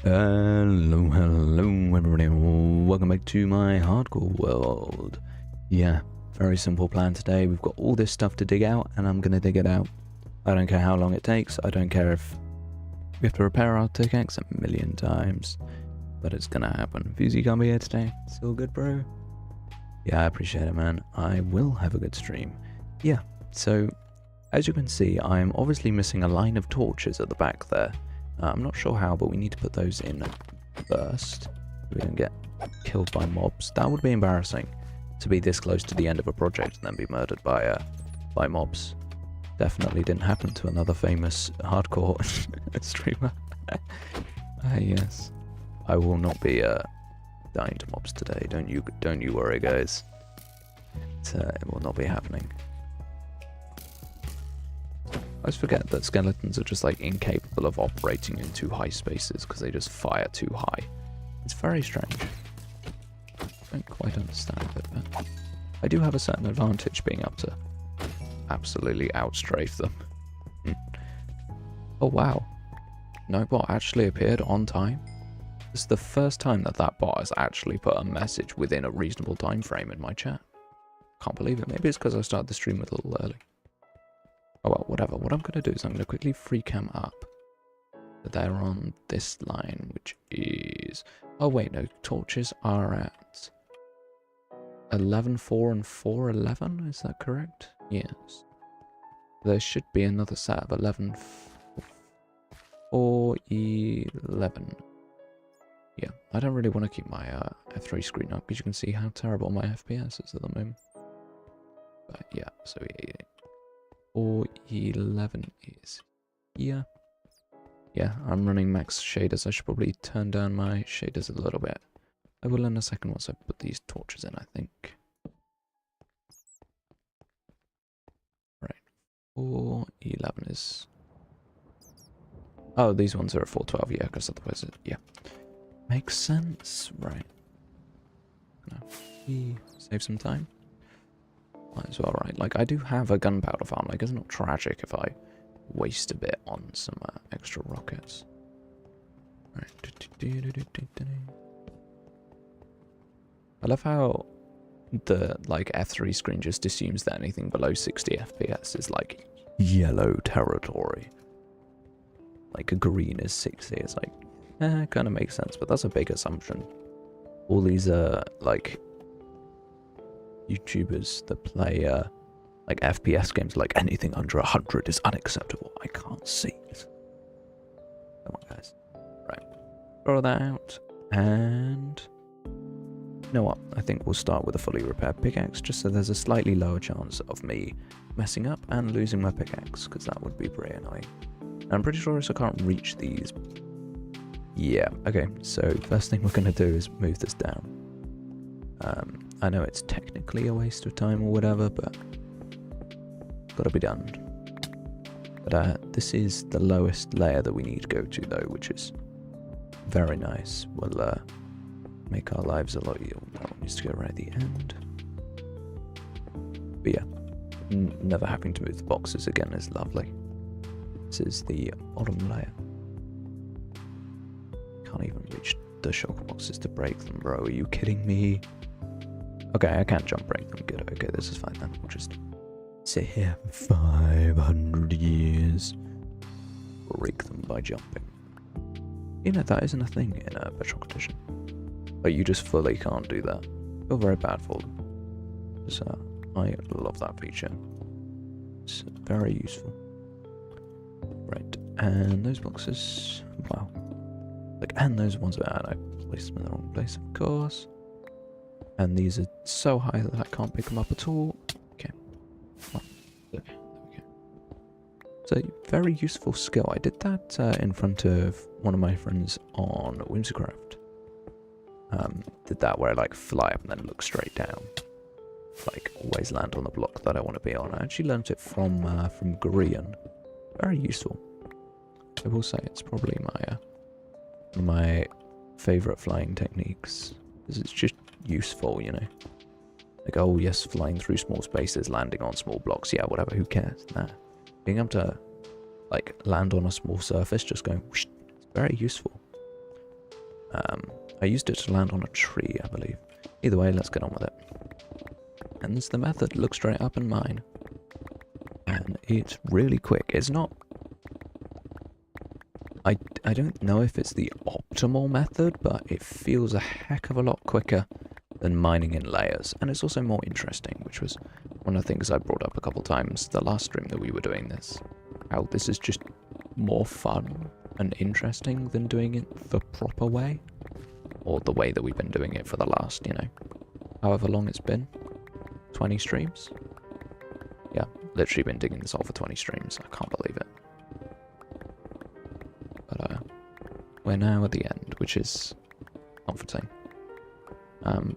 Hello everybody, welcome back to my hardcore world. Yeah, very simple plan today. We've got all this stuff to dig out and I'm gonna dig it out. I don't care how long it takes, I don't care if we have to repair our pickaxe a million times, but it's gonna happen. Fusey can't be here today, it's all good bro? Yeah, I appreciate it man, I will have a good stream. Yeah, so as you can see I'm obviously missing a line of torches at the back there. I'm not sure how, but we need to put those in first so we don't get killed by mobs. That would be embarrassing, to be this close to the end of a project and then be murdered by mobs. Definitely didn't happen to another famous hardcore streamer. Yes, I will not be dying to mobs today. Don't you worry, guys. It will not be happening. I always forget that skeletons are just like incapable of operating in too high spaces because they just fire too high. It's very strange. I don't quite understand it, but I do have a certain advantage being able to absolutely outstrafe them. Oh wow, no bot actually appeared on time. This is the first time that that bot has actually put a message within a reasonable time frame in my chat. Can't believe it. Maybe it's because I started the stream a little early. Oh well, whatever. What I'm going to do is I'm going to quickly free cam up. So they're on this line, which is... Oh wait, no. Torches are at 11.4 and 4.11, is that correct? Yes. There should be another set of 11.4.11. Yeah, I don't really want to keep my F3 screen up because you can see how terrible my FPS is at the moment. But yeah, so 4.11 is here. Yeah, I'm running max shaders. I should probably turn down my shaders a little bit. I will in a second once I put these torches in, I think. Right, 4.11 is... Oh, these ones are at 4.12, yeah, because otherwise, yeah. Makes sense, right. Now, save some time. Might as well, right? Like, I do have a gunpowder farm. Like, it's not tragic if I waste a bit on some extra rockets. Right. I love how the, like, F3 screen just assumes that anything below 60 FPS is, like, yellow territory. Like, a green is 60. It's like, it kind of makes sense, but that's a big assumption. All these, like... YouTubers that play like FPS games, like anything under 100 is unacceptable. I can't see it. Come on, guys. Right. Throw that out. And you know what? I think we'll start with a fully repaired pickaxe, just so there's a slightly lower chance of me messing up and losing my pickaxe, because that would be pretty annoying. And I'm pretty sure I can't reach these. Yeah, okay, so first thing we're going to do is move this down. I know it's technically a waste of time or whatever, but it's got to be done. But this is the lowest layer that we need to go to, though, which is very nice. Will make our lives a lot easier. That one needs to go right at the end. But yeah, never having to move the boxes again is lovely. This is the bottom layer. Can't even reach the shulker boxes to break them, bro. Are you kidding me? Okay, I can't jump break them. Good. Okay, this is fine then. We'll just sit here for 500 years. Break them by jumping. You know, that isn't a thing in a Bedrock Edition. But you just fully can't do that. I feel very bad for them. So, I love that feature. It's very useful. Right, and those boxes... Wow. Like, and those ones that I placed them in the wrong place, of course. And these are so high that I can't pick them up at all. Okay. Oh, there we go. It's a very useful skill. I did that in front of one of my friends on Whimsicraft. Did that where I like fly up and then look straight down. Like always land on the block that I want to be on. I actually learned it from Gurian. Very useful. I will say it's probably my favourite flying techniques. Because it's just useful, you know. Like, oh yes, flying through small spaces, landing on small blocks, yeah, whatever, who cares? Nah. Being able to, like, land on a small surface, just going whoosh, it's very useful. I used it to land on a tree, I believe. Either way, let's get on with it. And this is the method. Look straight up and mine. And it's really quick. It's not... I don't know if it's the optimal method, but it feels a heck of a lot quicker than mining in layers. And it's also more interesting, which was one of the things I brought up a couple times the last stream that we were doing this. How this is just more fun and interesting than doing it the proper way. Or the way that we've been doing it for the last, you know, however long it's been. 20 streams? Yeah, literally been digging this hole for 20 streams. I can't believe it. But we're now at the end, which is comforting.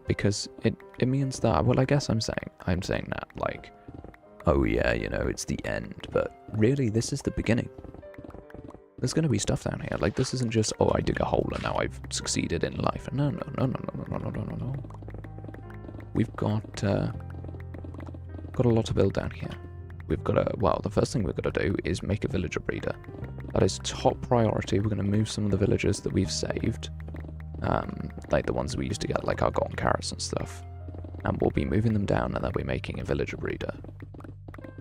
Because it means that, well, I guess I'm saying that, like, oh yeah, you know, it's the end, but really this is the beginning. There's going to be stuff down here. Like, this isn't just, oh, I dig a hole and now I've succeeded in life. No. We've got a lot to build down here. We've got to, well, the first thing we've got to do is make a villager breeder. That is top priority. We're going to move some of the villagers that we've saved. Like the ones we used to get, like our golden carrots and stuff. And we'll be moving them down and then we're making a villager breeder.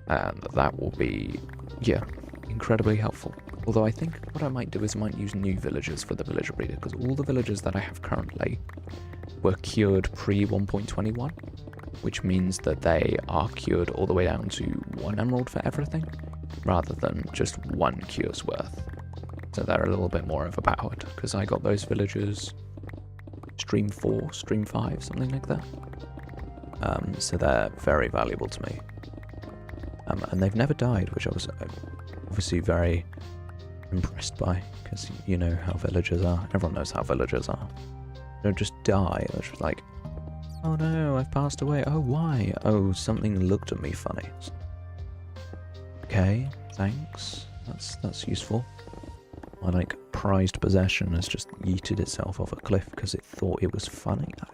And that will be, yeah, incredibly helpful. Although I think what I might do is I might use new villagers for the villager breeder, because all the villagers that I have currently were cured pre 1.21, which means that they are cured all the way down to 1 emerald for everything, rather than just 1 cure's worth. So they're a little bit more overpowered, because I got those villagers stream 4, stream 5, something like that. So they're very valuable to me. And they've never died, which I was obviously very impressed by, because you know how villagers are. Everyone knows how villagers are. They don't just die. They're just like, oh no, I've passed away. Oh, why? Oh, something looked at me funny. Okay, thanks. That's useful. My, like, prized possession has just yeeted itself off a cliff because it thought it was funny. I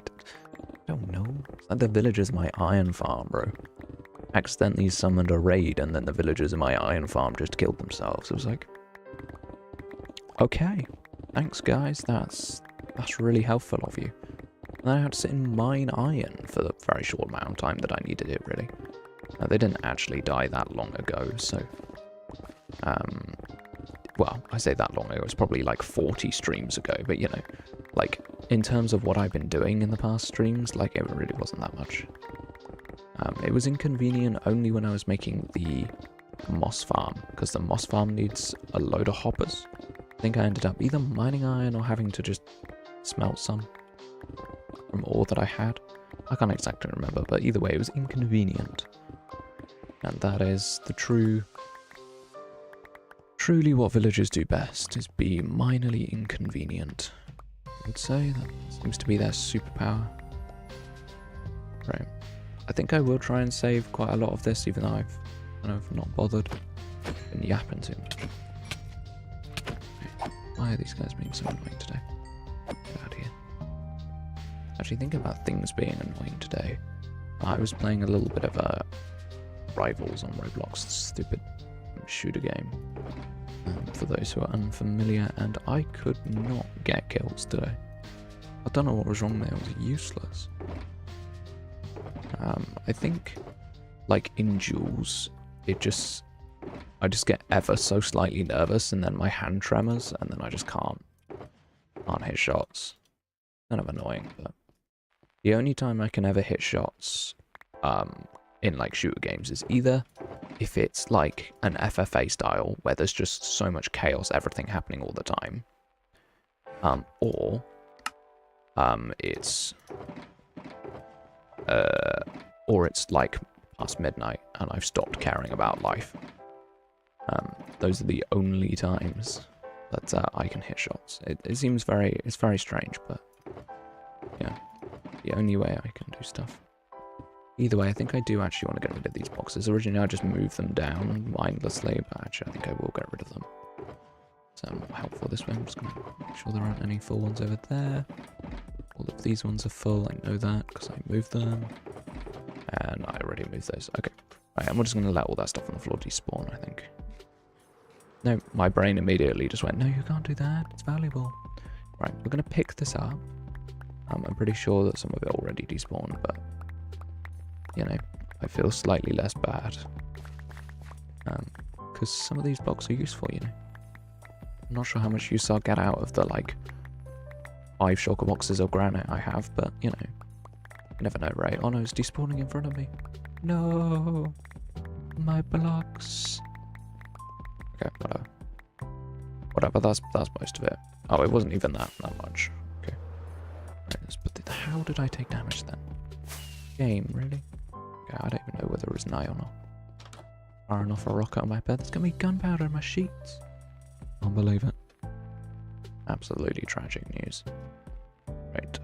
don't know. It's like the villagers in my iron farm, bro. Accidentally summoned a raid and then the villagers in my iron farm just killed themselves. It was like, okay, thanks guys, that's really helpful of you. And then I had to sit and mine iron for the very short amount of time that I needed it, really. Now, they didn't actually die that long ago, so... well, I say that long ago, it was probably like 40 streams ago, but you know, like, in terms of what I've been doing in the past streams, like, it really wasn't that much. It was inconvenient only when I was making the moss farm, because the moss farm needs a load of hoppers. I think I ended up either mining iron or having to just smelt some from ore that I had. I can't exactly remember, but either way, it was inconvenient. And that is the truly what villagers do best, is be minorly inconvenient. I would say that seems to be their superpower. Right. I think I will try and save quite a lot of this, even though I've kind of not bothered. Been yapping too much. Okay. Why are these guys being so annoying today? Get out of here. Actually, thinking about things being annoying today, I was playing a little bit of Rivals on Roblox, stupid shooter game. For those who are unfamiliar, and I could not get kills today. I don't know what was wrong there, it was useless. I think, like in duels, I just get ever so slightly nervous, and then my hand tremors, and then I just can't hit shots. Kind of annoying, but the only time I can ever hit shots, in like shooter games is either if it's like an FFA style, where there's just so much chaos, everything happening all the time, or it's like past midnight and I've stopped caring about life. Those are the only times that I can hit shots. It seems it's very strange, but yeah, the only way I can do stuff. Either way, I think I do actually want to get rid of these boxes. Originally, I just moved them down mindlessly, but actually I think I will get rid of them. So more helpful this way. I'm just going to make sure there aren't any full ones over there. All of these ones are full, I know that, because I moved them. And I already moved those. Okay. Right, and we're just going to let all that stuff on the floor despawn, I think. No, my brain immediately just went, no, you can't do that. It's valuable. Right, we're going to pick this up. I'm pretty sure that some of it already despawned, but, you know, I feel slightly less bad. Because some of these blocks are useful, you know. I'm not sure how much use I'll get out of the, like, 5 shulker boxes of granite I have, but, you know, you never know, right? Oh no, it's despawning in front of me. No! My blocks. Okay, whatever. Whatever, that's most of it. Oh, it wasn't even that much. Okay. Right, let's put the, how did I take damage then? Game, really? Okay, I don't even know whether it was nigh or not. Far enough a rocket on my bed. There's gonna be gunpowder in my sheets. Can't believe it. Absolutely tragic news. Right.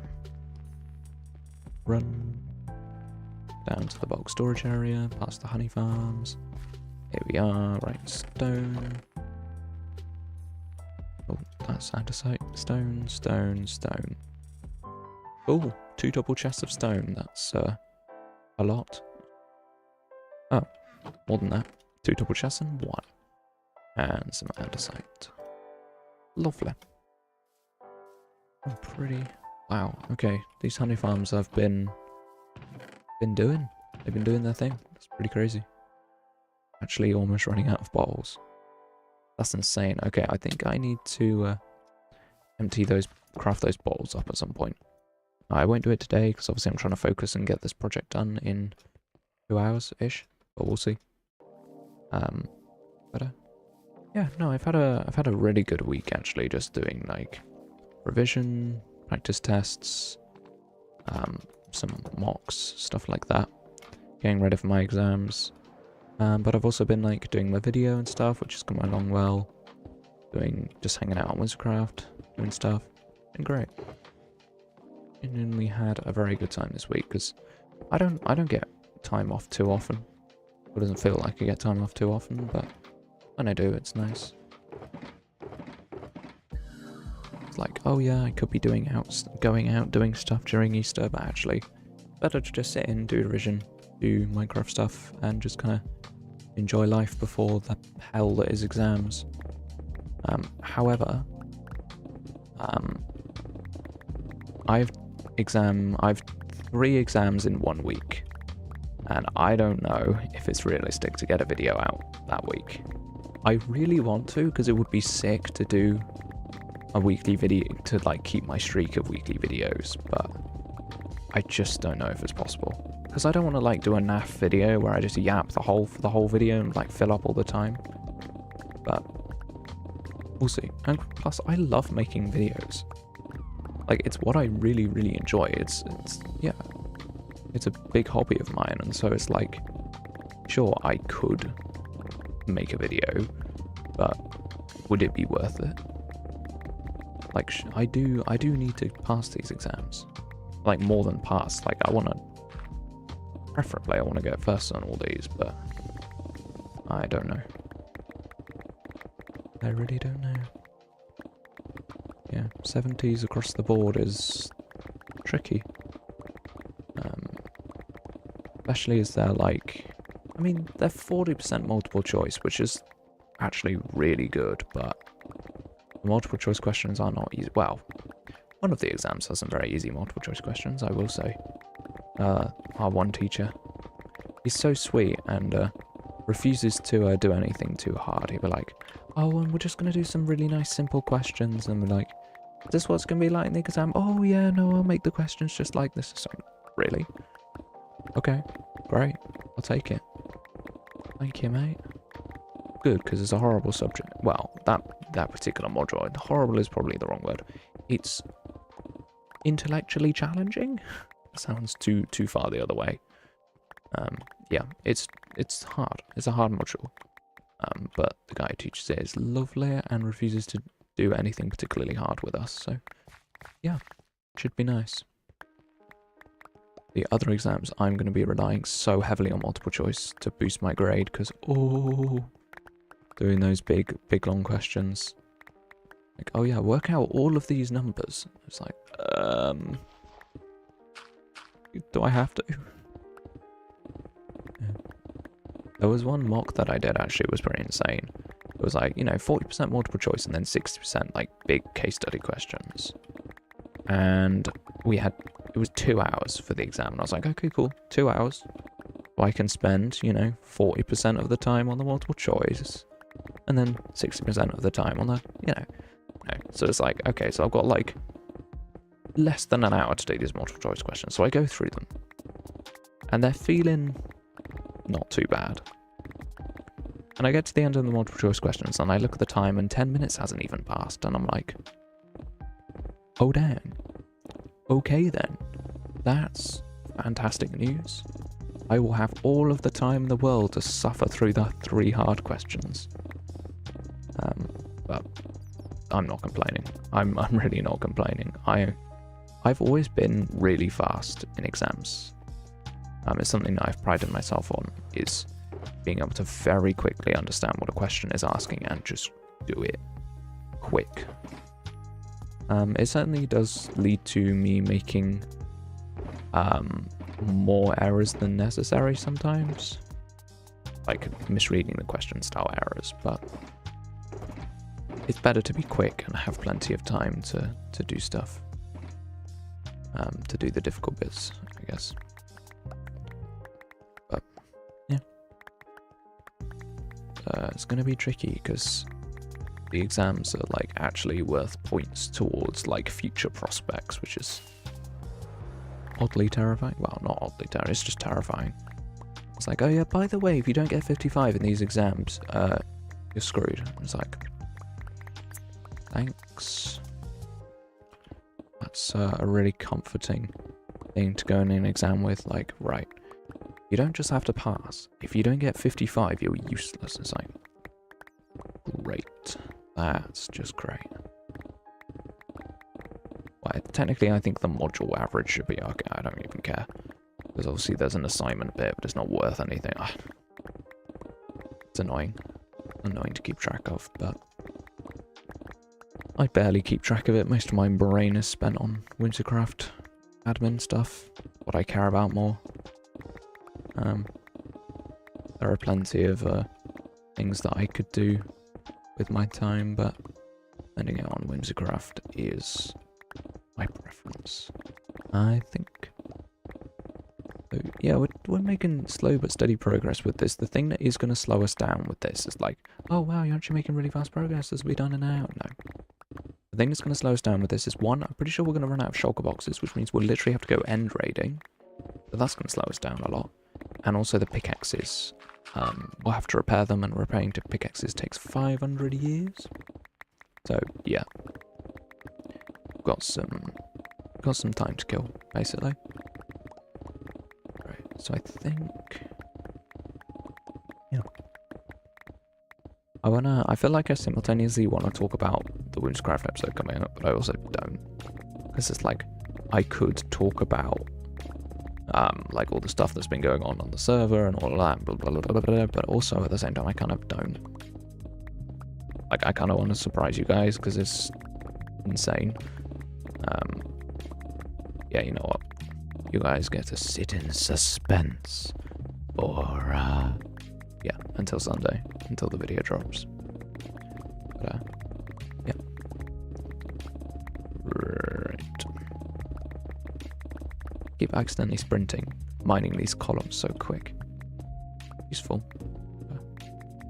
Run. Down to the bulk storage area, past the honey farms. Here we are, right, stone. Oh, that's andesite. Stone, stone, stone. Oh, 2 double chests of stone. That's a lot. Oh, more than that. 2 double chests and 1. And some andesite. Lovely. Oh, pretty. Wow. Okay, these honey farms have been doing. They've been doing their thing. That's pretty crazy. Actually, almost running out of bottles. That's insane. Okay, I think I need to craft those bottles up at some point. I won't do it today because obviously I'm trying to focus and get this project done in 2 hours-ish, but we'll see. Yeah, no, I've had a really good week actually, just doing like revision, practice tests, some mocks, stuff like that. Getting ready for my exams. But I've also been like doing my video and stuff, which is coming along well. Just hanging out on Whimsicraft, doing stuff. Been great. Genuinely had a very good time this week because I don't get time off too often. It doesn't feel like I get time off too often, but when I do, it's nice. It's like, oh yeah, I could be going out doing stuff during Easter, but actually, better to just sit in, do revision, do Minecraft stuff, and just kind of enjoy life before the hell that is exams. However, I've 3 exams in 1 week, and I don't know if it's realistic to get a video out that week. I really want to, because it would be sick to do a weekly video, to like keep my streak of weekly videos, but I just don't know if it's possible. Because I don't want to like do a naff video where I just yap for the whole video and like fill up all the time. But we'll see. And plus I love making videos. Like it's what I really, really enjoy. It's yeah. It's a big hobby of mine, and so it's like, sure, I could make a video, but would it be worth it? Like, I do need to pass these exams. Like, more than pass. Like, preferably I want to get first on all these, but I don't know. I really don't know. Yeah, 70s across the board is tricky. Especially as they're like, I mean, they're 40% multiple choice, which is actually really good, but the multiple choice questions are not easy. Well, one of the exams has some very easy multiple choice questions, I will say. Our one teacher, he's so sweet and refuses to do anything too hard. He'll be like, oh, and we're just going to do some really nice simple questions, and we're like, is this what's going to be like in the exam? Oh yeah, no, I'll make the questions just like this. So, really? Okay, great. I'll take it. Thank you, mate. Good, because it's a horrible subject. Well, that particular module, horrible is probably the wrong word. It's intellectually challenging. Sounds too far the other way. Yeah, it's hard. It's a hard module. But the guy who teaches it is lovely and refuses to do anything particularly hard with us. So, yeah, should be nice. The other exams, I'm going to be relying so heavily on multiple choice to boost my grade, because, oh, doing those big long questions. Like, oh yeah, work out all of these numbers. It's like, do I have to? Yeah. There was one mock that I did, actually, it was pretty insane. it was like, you know, 40% multiple choice and then 60% like big case study questions. And it was 2 hours for the exam. And I was like, okay, cool, 2 hours. So I can spend, you know, 40% of the time on the multiple choice and then 60% of the time on the, you know. So it's like, okay, so I've got like less than an hour to do these multiple choice questions. So I go through them and they're feeling not too bad. And I get to the end of the multiple choice questions and I look at the time and 10 minutes hasn't even passed. And I'm like, oh, damn. Okay, then. That's fantastic news. I will have all of the time in the world to suffer through the 3 hard questions. But I'm not complaining. I'm really not complaining. I've always been really fast in exams. It's something that I've prided myself on, is being able to very quickly understand what a question is asking and just do it quick. It certainly does lead to me making more errors than necessary sometimes, like misreading the question style errors, but it's better to be quick and have plenty of time to do stuff, to do the difficult bits, I guess. But yeah, it's gonna be tricky because the exams are like actually worth points towards like future prospects, which is oddly terrifying. Well, not oddly terrifying, it's just terrifying. It's like, oh yeah, by the way, if you don't get 55 in these exams, you're screwed. It's like, thanks. That's a really comforting thing to go in an exam with, like, right, you don't just have to pass. If you don't get 55, you're useless. It's like, great. That's just great. Well, technically, I think the module average should be okay. I don't even care. Because obviously there's an assignment bit, but it's not worth anything. It's annoying. Annoying to keep track of, but I barely keep track of it. Most of my brain is spent on Whimsicraft admin stuff, what I care about more. There are plenty of things that I could do with my time, but spending it on Whimsicraft is my preference, I think. So yeah, we're making slow but steady progress with this. The thing that is going to slow us down with this is like, oh wow, you're actually making really fast progress. This will be done in an hour. No. The thing that's going to slow us down with this is, one, I'm pretty sure we're going to run out of shulker boxes, which means we'll literally have to go end raiding. So that's going to slow us down a lot. And also the pickaxes. We'll have to repair them, and repairing to pickaxes takes 500 years. So yeah, got some time to kill, basically. Right, so I think, yeah, I feel like I simultaneously want to talk about the Whimsicraft episode coming up, but I also don't, because it's like, I could talk about like all the stuff that's been going on the server and all of that, blah, blah, blah, blah, blah, but also at the same time I kind of don't. Like, I kind of want to surprise you guys because it's insane. Yeah, you know what? You guys get to sit in suspense for, yeah, until Sunday, until the video drops. But, yeah. Right. Keep accidentally sprinting, mining these columns so quick. Useful.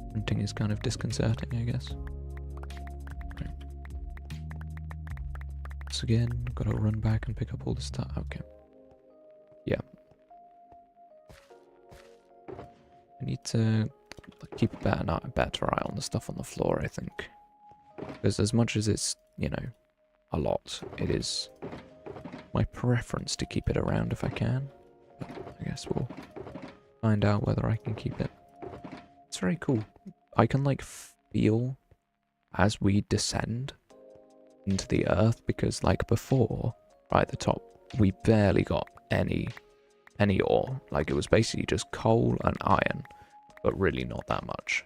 Sprinting is kind of disconcerting, I guess. Right. So again, gotta run back and pick up all the stuff. Okay. Yeah. I need to keep a better eye on the stuff on the floor, I think. Because as much as it's, you know, a lot, it is my preference to keep it around if I can. But I guess we'll find out whether I can keep it. It's very cool. I can like feel as we descend into the earth, because like before, right at the top, we barely got any ore. Like it was basically just coal and iron, but really not that much.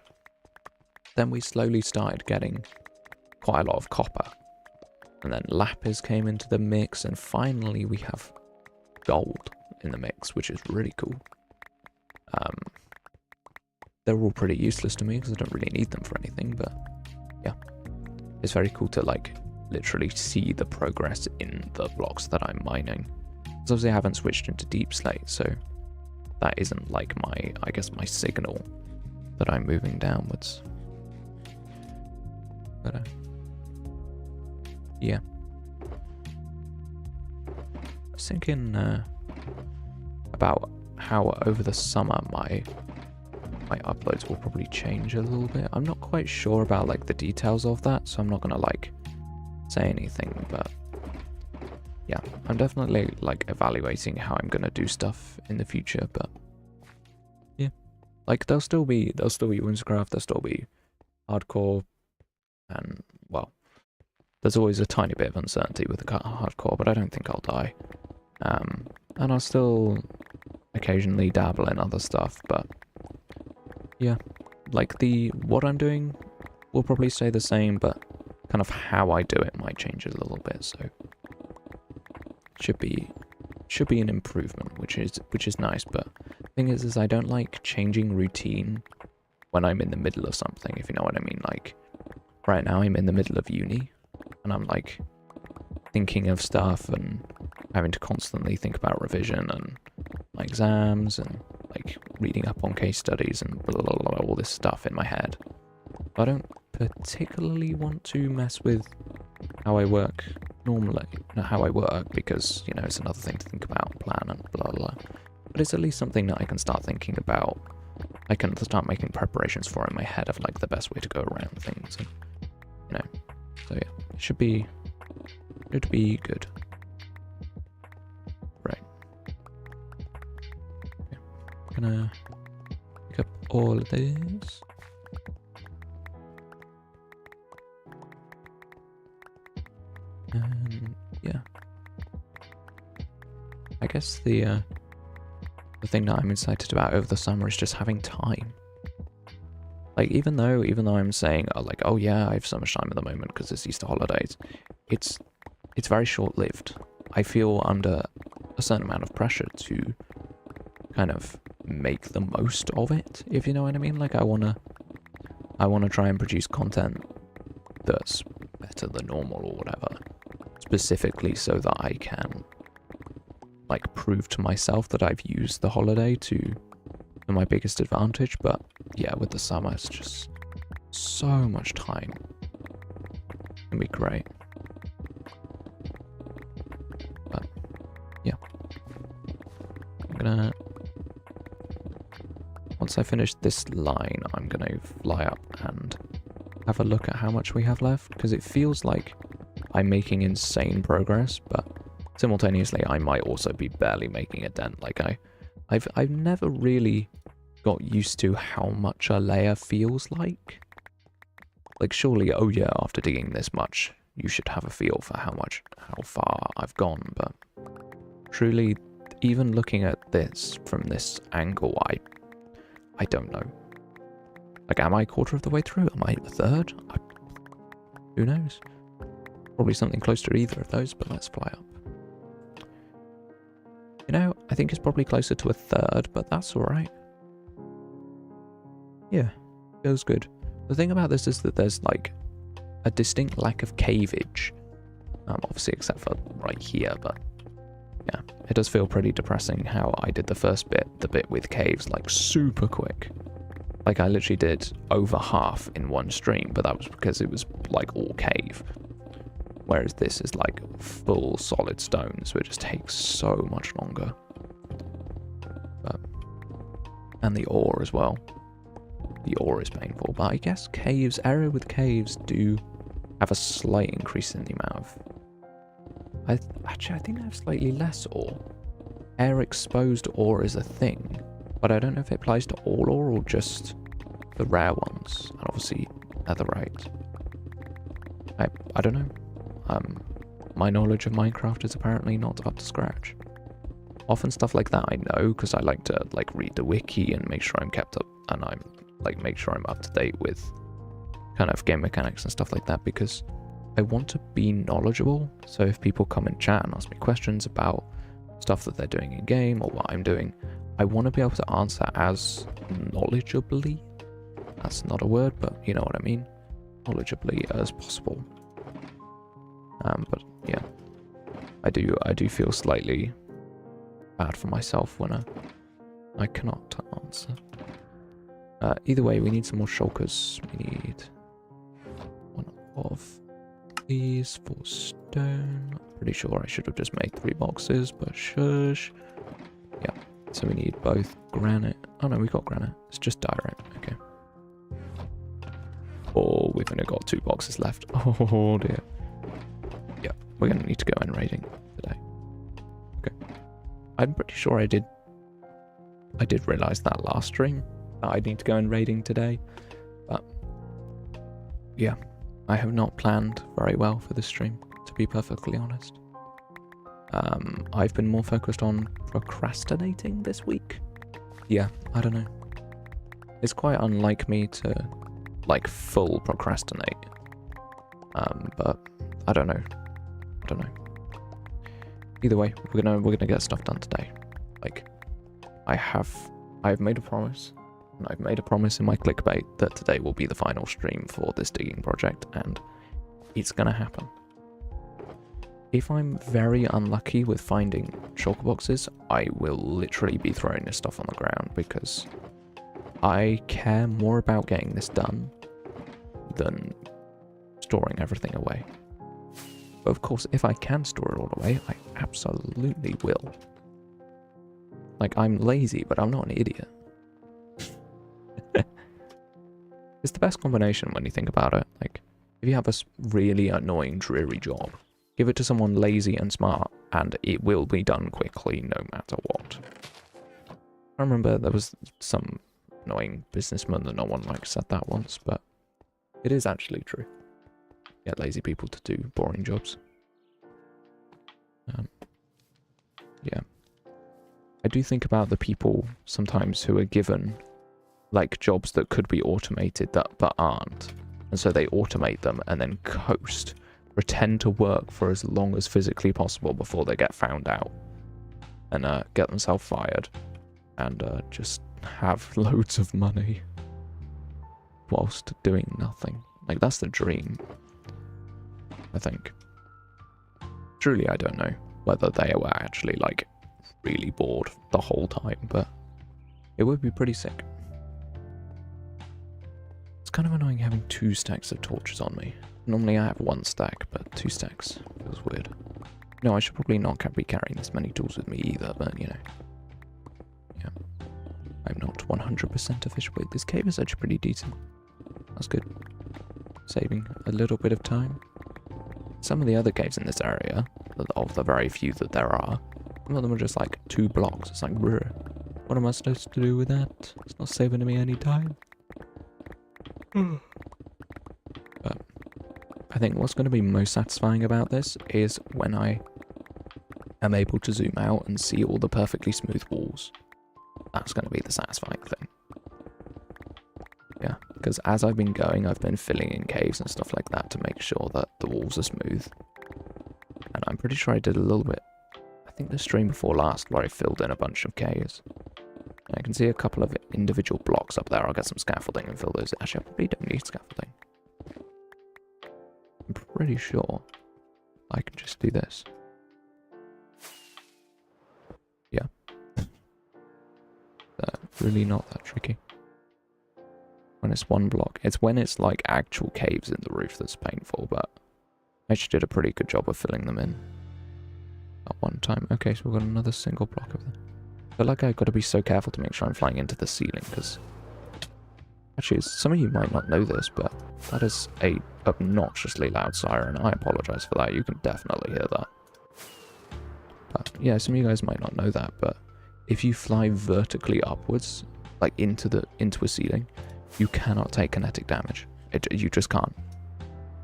Then we slowly started getting quite a lot of copper. And then lapis came into the mix, and finally we have gold in the mix, which is really cool. they're all pretty useless to me because I don't really need them for anything, but yeah. It's very cool to like literally see the progress in the blocks that I'm mining. Because obviously I haven't switched into deep slate, so that isn't like I guess my signal that I'm moving downwards. But yeah. I was thinking about how over the summer my uploads will probably change a little bit. I'm not quite sure about like the details of that, so I'm not gonna like say anything, but yeah, I'm definitely like evaluating how I'm gonna do stuff in the future, but yeah, like there'll still be Whimsicraft, there'll still be hardcore, and well, there's always a tiny bit of uncertainty with the hardcore, but I don't think I'll die. And I'll still occasionally dabble in other stuff, but yeah, like what I'm doing will probably stay the same, but kind of how I do it might change a little bit, so should be an improvement, which is nice. But the thing is I don't like changing routine when I'm in the middle of something, if you know what I mean. Like right now I'm in the middle of uni and I'm like thinking of stuff and having to constantly think about revision and my exams and like reading up on case studies and blah, blah, blah, all this stuff in my head. I don't particularly want to mess with how I work normally, not how I work, because, you know, it's another thing to think about, plan and blah, blah. But it's at least something that I can start thinking about. I can start making preparations for in my head of like the best way to go around things, and, you know, so yeah, it should be good. Right. Okay. I'm gonna pick up all of these. And yeah, I guess the thing that I'm excited about over the summer is just having time. Like even though I'm saying like, oh yeah, I have so much time at the moment because it's Easter holidays, it's very short-lived. I feel under a certain amount of pressure to kind of make the most of it, if you know what I mean. Like I wanna try and produce content that's better than normal or whatever, specifically so that I can like prove to myself that I've used the holiday to my biggest advantage. But yeah, with the summer it's just so much time. It'll be great. But yeah, I'm gonna, once I finish this line, I'm gonna fly up and have a look at how much we have left, because it feels like I'm making insane progress, but simultaneously I might also be barely making a dent. Like I've never really got used to how much a layer feels like. Like surely, oh yeah, after digging this much, you should have a feel for how far I've gone, but truly, even looking at this from this angle, I don't know. Like, am I a quarter of the way through? Am I a third? Who knows? Probably something close to either of those, but let's fly up. You know, I think it's probably closer to a third, but that's alright. Yeah, feels good. The thing about this is that there's like a distinct lack of caveage. Obviously except for right here, but yeah, it does feel pretty depressing how I did the first bit, the bit with caves, like super quick. Like I literally did over half in one stream, but that was because it was like all cave. Whereas this is like full solid stone, so it just takes so much longer. But, and the ore as well. The ore is painful, but I guess caves, area with caves do have a slight increase in the amount of... Actually, I think I have slightly less ore. Air exposed ore is a thing, but I don't know if it applies to all ore or just the rare ones, and obviously netherite. I don't know. My knowledge of Minecraft is apparently not up to scratch. Often stuff like that I know because I like to like read the wiki and make sure I'm kept up, and I'm like make sure I'm up to date with kind of game mechanics and stuff like that, because I want to be knowledgeable. So if people come in chat and ask me questions about stuff that they're doing in game or what I'm doing, I want to be able to answer as knowledgeably That's not a word, but you know what I mean. Knowledgeably as possible. But yeah, I do feel slightly bad for myself when I cannot answer. Either way, we need some more shulkers. We need one of these for stone. Pretty sure I should have just made 3 boxes, but shush. Yeah, so we need both granite. Oh no, we got granite. It's just diorite. Okay. Oh, we've only got 2 boxes left. Oh dear. Yeah, we're gonna need to go in raiding today. Okay. I'm pretty sure I did realize that last stream that I need to go in raiding today, but yeah, I have not planned very well for this stream, to be perfectly honest. I've been more focused on procrastinating this week. Yeah, I don't know. It's quite unlike me to like full procrastinate. But I don't know. Either way, we're gonna get stuff done today. Like, I've made a promise, and I've made a promise in my clickbait that today will be the final stream for this digging project, and it's gonna happen. If I'm very unlucky with finding shulker boxes, I will literally be throwing this stuff on the ground because I care more about getting this done than storing everything away. But of course, if I can store it all away, I absolutely will. Like, I'm lazy, but I'm not an idiot. It's the best combination when you think about it. Like, if you have a really annoying, dreary job, give it to someone lazy and smart, and it will be done quickly no matter what. I remember there was some annoying businessman that no one likes said that once, but it is actually true. Get lazy people to do boring jobs. Yeah. I do think about the people sometimes who are given like jobs that could be automated but aren't. And so they automate them and then coast. Pretend to work for as long as physically possible before they get found out. And get themselves fired. And just have loads of money. Whilst doing nothing. Like, that's the dream. I think. Truly, I don't know whether they were actually, like, really bored the whole time, but it would be pretty sick. It's kind of annoying having 2 stacks of torches on me. Normally I have 1 stack, but 2 stacks feels weird. No, I should probably not be carrying this many tools with me either, but, you know. Yeah. I'm not 100% official. Wait, this cave is actually pretty decent. That's good. Saving a little bit of time. Some of the other caves in this area, of the very few that there are, some of them are just like 2 blocks. It's like, bruh, what am I supposed to do with that? It's not saving me any time. But I think what's going to be most satisfying about this is when I am able to zoom out and see all the perfectly smooth walls. That's going to be the satisfying thing. Yeah, because as I've been going, I've been filling in caves and stuff like that to make sure that the walls are smooth. And I'm pretty sure I did a little bit, I think the stream before last, where I filled in a bunch of caves. And I can see a couple of individual blocks up there. I'll get some scaffolding and fill those. Actually, I probably don't need scaffolding. I'm pretty sure I can just do this. Yeah. Really not that tricky. When it's 1 block. It's when it's like actual caves in the roof that's painful, but I actually did a pretty good job of filling them in at one time. Okay, so we've got another single block of them. I feel like I've got to be so careful to make sure I'm flying into the ceiling, because actually some of you might not know this, but that is a obnoxiously loud siren. I apologize for that. You can definitely hear that. But yeah, some of you guys might not know that, but if you fly vertically upwards, like into a ceiling, you cannot take kinetic damage. You just can't.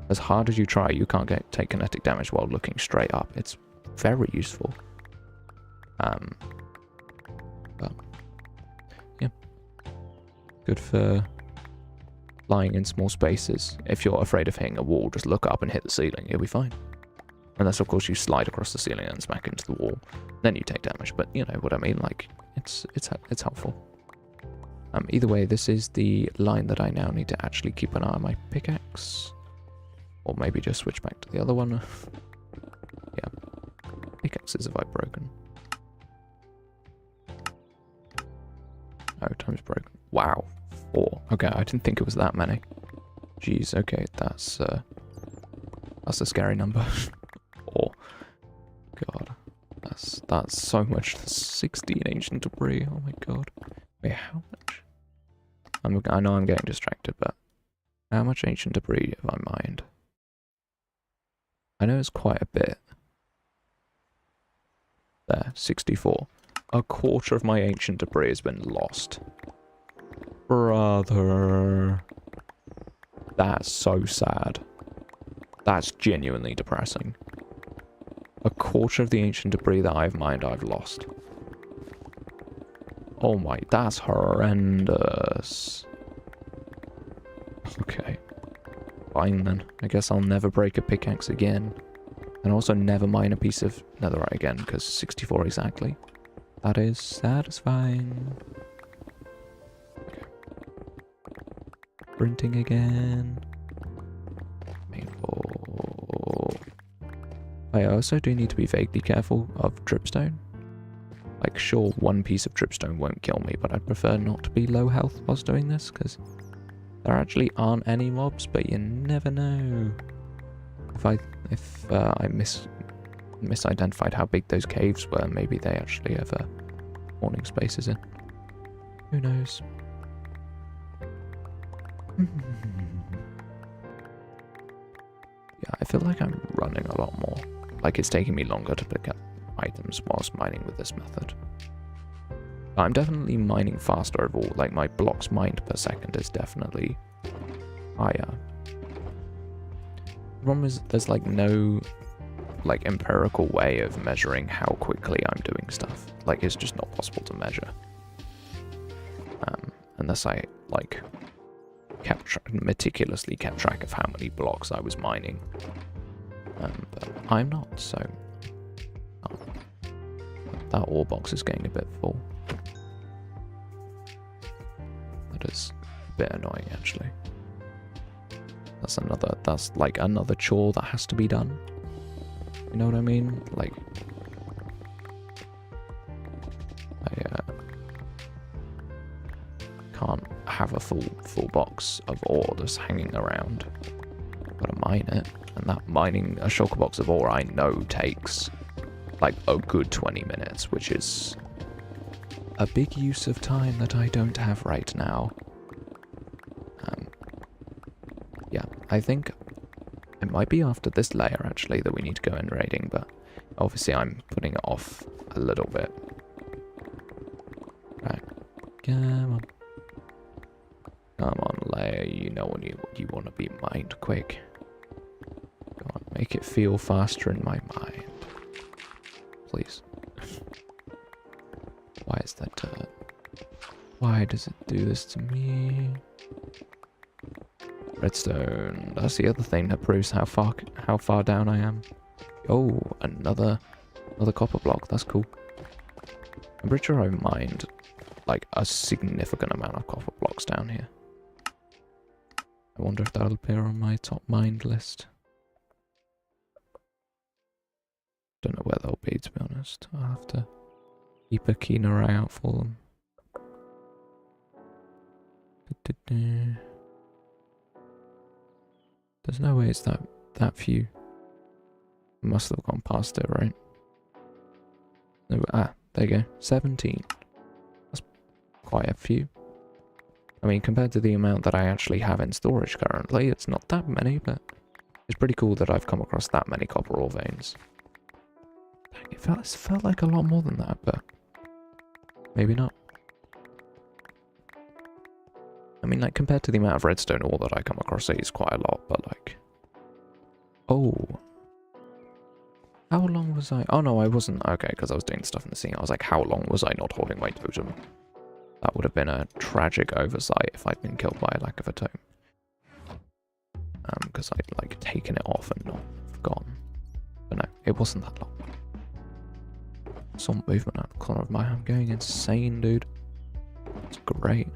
As hard as you try, you can't take kinetic damage while looking straight up. It's very useful. But yeah, good for flying in small spaces. If you're afraid of hitting a wall, just look up and hit the ceiling. You'll be fine. Unless, of course, you slide across the ceiling and smack into the wall, then you take damage. But you know what I mean. Like, it's helpful. Either way, this is the line that I now need to actually keep an eye on my pickaxe. Or maybe just switch back to the other one. Yeah. Pickaxes have I broken? Oh, time's broken. Wow. 4. Okay, I didn't think it was that many. Jeez, okay, that's a scary number. 4. God. That's so much. 16 ancient debris. Oh my god. Wait, how much? I know I'm getting distracted, but how much ancient debris have I mined? I know it's quite a bit. There, 64. A quarter of my ancient debris has been lost. Brother. That's so sad. That's genuinely depressing. A quarter of the ancient debris that I've mined, I've lost. Oh my, that's horrendous. Okay. Fine then. I guess I'll never break a pickaxe again. And also never mine a piece of netherite again, because 64 exactly. That is satisfying. Okay. Printing again. Painful. I also do need to be vaguely careful of dripstone. Like, sure, one piece of dripstone won't kill me, but I'd prefer not to be low health whilst doing this, because there actually aren't any mobs, but you never know. If I misidentified how big those caves were, maybe they actually have spawning spaces in. Who knows? Yeah, I feel like I'm running a lot more. Like it's taking me longer to pick up items whilst mining with this method. I'm definitely mining faster overall. Like my blocks mined per second is definitely higher. The problem is there's like no like empirical way of measuring how quickly I'm doing stuff. Like it's just not possible to measure. Unless I like meticulously kept track of how many blocks I was mining. But I'm not, so that ore box is getting a bit full. That is a bit annoying actually. That's like another chore that has to be done. You know what I mean? Like, I can't have a full box of ore just hanging around. Gotta mine it, and that mining a shulker box of ore I know takes like a good 20 minutes, which is a big use of time that I don't have right now. Yeah, I think it might be after this layer actually that we need to go in raiding, but obviously I'm putting it off a little bit. Right, come on. Come on, layer, you know when you want to be mined quick. Go on, make it feel faster in my mind. Please. Why is that dirt? Why does it do this to me? Redstone. That's the other thing that proves how far down I am. Oh, another copper block. That's cool. I'm pretty sure I've mined like a significant amount of copper blocks down here. I wonder if that'll appear on my top mined list. Don't know where they'll be, to be honest. I'll have to keep a keener eye out for them. There's no way it's that few. I must have gone past it, right? No, there you go. 17. That's quite a few. I mean, compared to the amount that I actually have in storage currently, it's not that many, but it's pretty cool that I've come across that many copper ore veins. Dang, it felt like a lot more than that, but maybe not. I mean, like, compared to the amount of redstone ore that I come across, it is quite a lot, but like... Oh. How long was I... Oh no, I wasn't... Okay, because I was doing stuff in the scene. I was like, how long was I not holding my totem? That would have been a tragic oversight if I'd been killed by a lack of a totem. Because I'd, like, taken it off and not forgotten. But no, it wasn't that long. Some movement out the corner of my eye. I'm going insane, dude. It's great.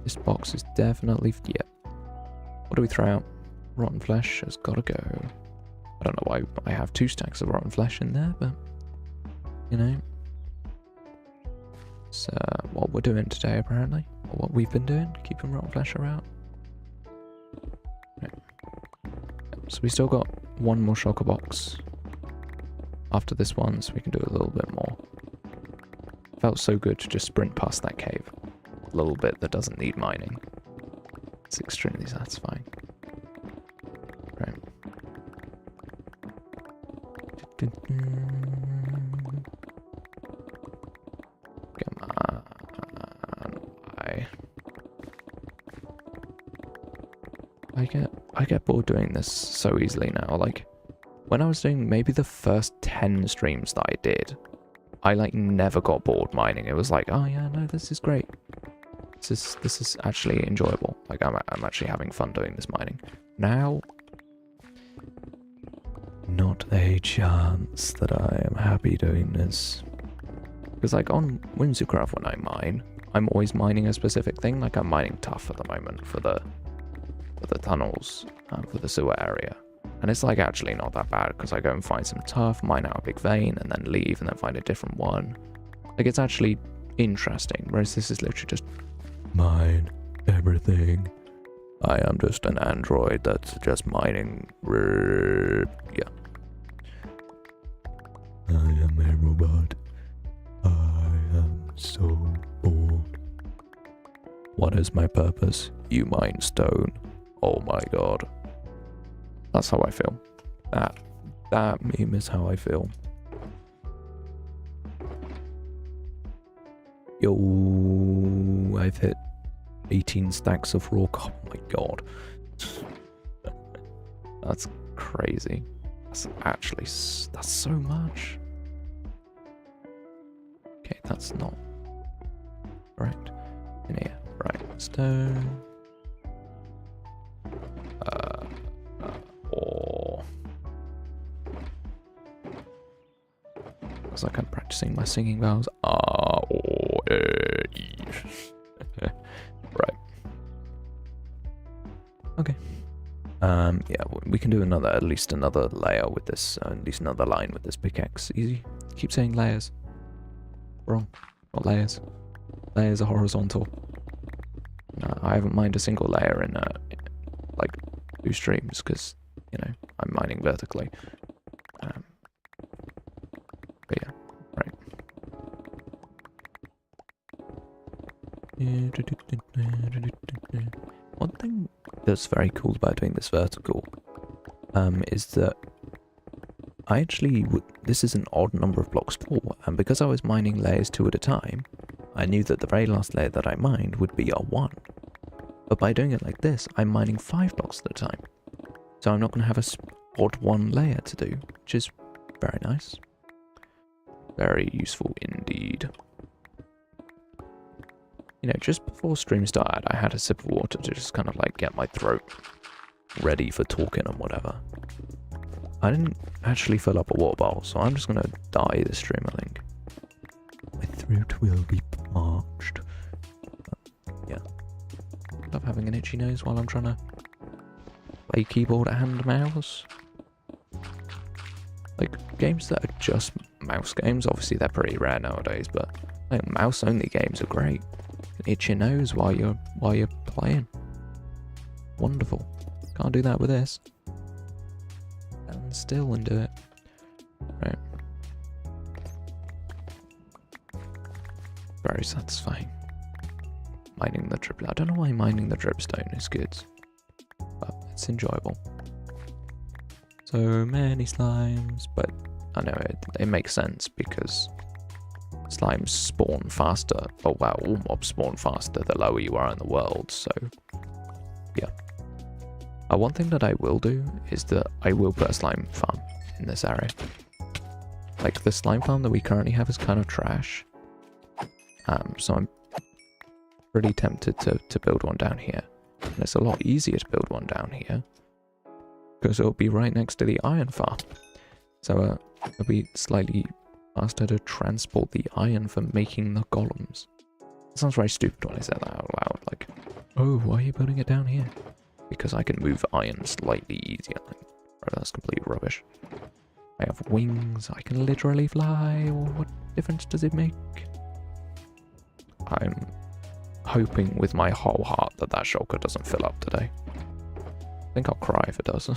This box is definitely... Yeah. What do we throw out? Rotten flesh has got to go. I don't know why I have 2 stacks of rotten flesh in there, but... You know. It's what we're doing today, apparently. Or what we've been doing. Keeping rotten flesh around. Right. So we still got 1 more shulker box after this one, so we can do a little bit more. Felt so good to just sprint past that cave. A little bit that doesn't need mining. It's extremely satisfying. Right. Come on. Why? I get bored doing this so easily now. Like, when I was doing maybe the first 10 streams that I did, I like never got bored mining. It was like, oh yeah, no, this is great. This is actually enjoyable. Like, I'm actually having fun doing this mining. Now, not a chance that I am happy doing this. Because like on Whimsicraft when I mine, I'm always mining a specific thing. Like I'm mining tuff at the moment for the tunnels, for the sewer area. And it's like actually not that bad because I go and find some tuff, mine out a big vein, and then leave and then find a different one. Like it's actually interesting, whereas this is literally just mine everything. I am just an android that's just mining. Yeah. I am a robot. I am so bored. What is my purpose? You mine stone. Oh my god. That's how I feel. That meme is how I feel. Yo, I've hit 18 stacks of raw copper. Oh my god. That's crazy. That's actually, that's so much. Okay, that's not correct. In here, right, stone. Or it's like I'm practicing my singing vowels. Right. Okay. Yeah, we can do at least another layer with this, at least another line with this pickaxe. Easy. Keep saying layers. Wrong. Not layers. Layers are horizontal. I haven't mined a single layer in like 2 streams because, you know, I'm mining vertically. But yeah, right. One thing that's very cool about doing this vertical is that I actually this is an odd number of blocks full, and because I was mining layers 2 at a time, I knew that the very last layer that I mined would be a 1. But by doing it like this, I'm mining 5 blocks at a time. So I'm not going to have a odd 1 layer to do, which is very nice. Very useful indeed. You know, just before stream started, I had a sip of water to just kind of like get my throat ready for talking and whatever. I didn't actually fill up a water bottle, so I'm just going to die this stream, I think. My throat will be parched. Yeah. I love having an itchy nose while I'm trying to play keyboard and mouse. Like, games that are just mouse games, obviously they're pretty rare nowadays, but like mouse-only games are great. Itch your nose while you're playing. Wonderful. Can't do that with this. Stand still and do it. Right. Very satisfying. Mining the drip. I don't know why mining the dripstone is good, but it's enjoyable. So many slimes, but I know it makes sense because slimes spawn faster. Oh wow, all mobs spawn faster the lower you are in the world, so yeah. One thing that I will do is that I will put a slime farm in this area. Like, the slime farm that we currently have is kind of trash. So I'm pretty tempted to build one down here. And it's a lot easier to build one down here, because it'll be right next to the iron farm. So it'll be slightly faster to transport the iron for making the golems. It sounds very stupid when I say that out loud. Like, Oh, why are you putting it down here? Because I can move iron slightly easier. Right, that's complete rubbish. I have wings, I can literally fly. What difference does it make? I'm hoping with my whole heart that that shulker doesn't fill up today. I think I'll cry if it does.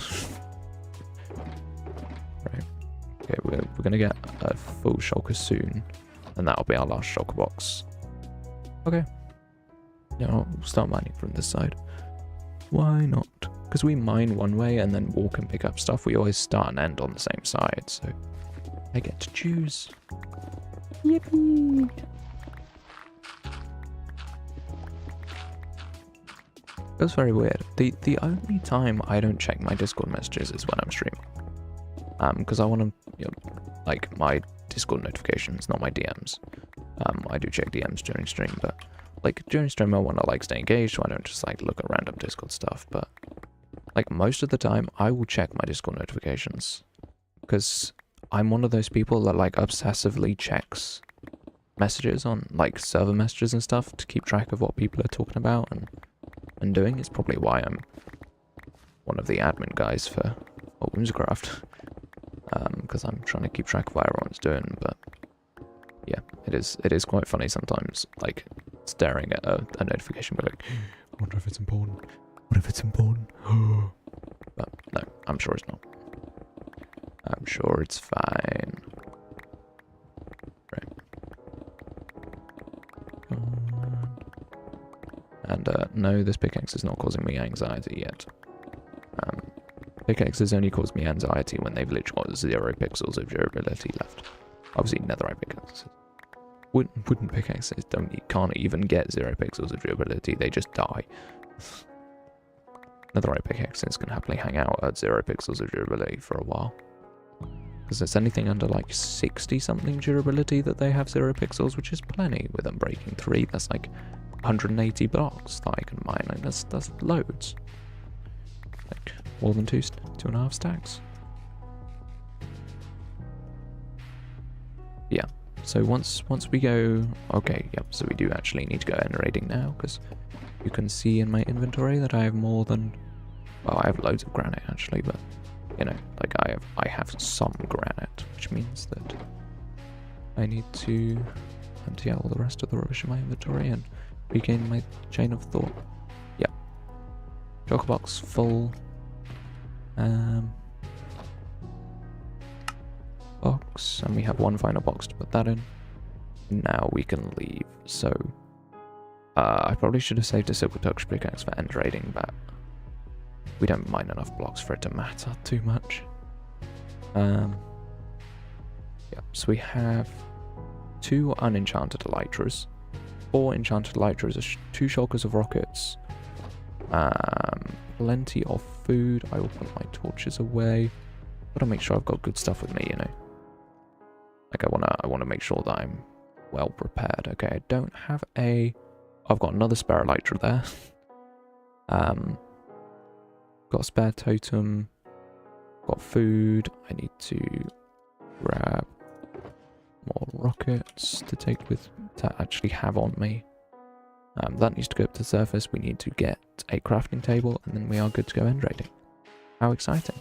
Right. Okay, we're gonna get a full shulker soon, and that'll be our last shulker box. Okay. Yeah, I'll start mining from this side. Why not? Because we mine one way and then walk and pick up stuff, we always start and end on the same side, so I get to choose. Yippee! That's very weird. The only time I don't check my Discord messages is when I'm streaming. Because I want to, like, my Discord notifications, not my DMs. I do check DMs during stream, but like during stream I want to like stay engaged, so I don't just like look at random Discord stuff. But like most of the time, I will check my Discord notifications because I'm one of those people that like obsessively checks messages on like server messages and stuff to keep track of what people are talking about and doing. It's probably why I'm one of the admin guys for Whimsicraft, because I'm trying to keep track of what everyone's doing. But yeah, it is quite funny sometimes, like staring at a notification, but like, I wonder if it's important. What if it's important? But no, I'm sure it's not. I'm sure it's fine. Right. And no, this pickaxe is not causing me anxiety yet. Pickaxes only cause me anxiety when they've literally got 0 pixels of durability left. Obviously, netherite pickaxes. Wooden pickaxes can't even get 0 pixels of durability, they just die. Netherite pickaxes can happily hang out at 0 pixels of durability for a while. Because it's anything under like 60 something durability that they have 0 pixels, which is plenty with them breaking 3. That's like 180 blocks that I can mine. Like that's loads. Like more than 2.5 stacks. Yeah. So once we go, okay, yep. So we do actually need to go end raiding now, because you can see in my inventory that I have more than, well, I have loads of granite actually, but you know, like I have some granite, which means that I need to empty out all the rest of the rubbish in my inventory and regain my chain of thought. Yeah. Shulker box full. Box, and we have one final box to put that in. Now we can leave. So I probably should have saved a silver touch pickaxe for end raiding, but we don't mine enough blocks for it to matter too much. Yeah, so we have 2 unenchanted elytras, 4 enchanted elytras, 2 shulkers of rockets, plenty of food. I will put my torches away. Gotta make sure I've got good stuff with me, you know. Like I wanna make sure that I'm well prepared. Okay, I don't have I've got another spare elytra there. Got a spare totem. Got food. I need to grab more rockets to take with, to actually have on me. That needs to go up to the surface. We need to get a crafting table, and then we are good to go end raiding. How exciting.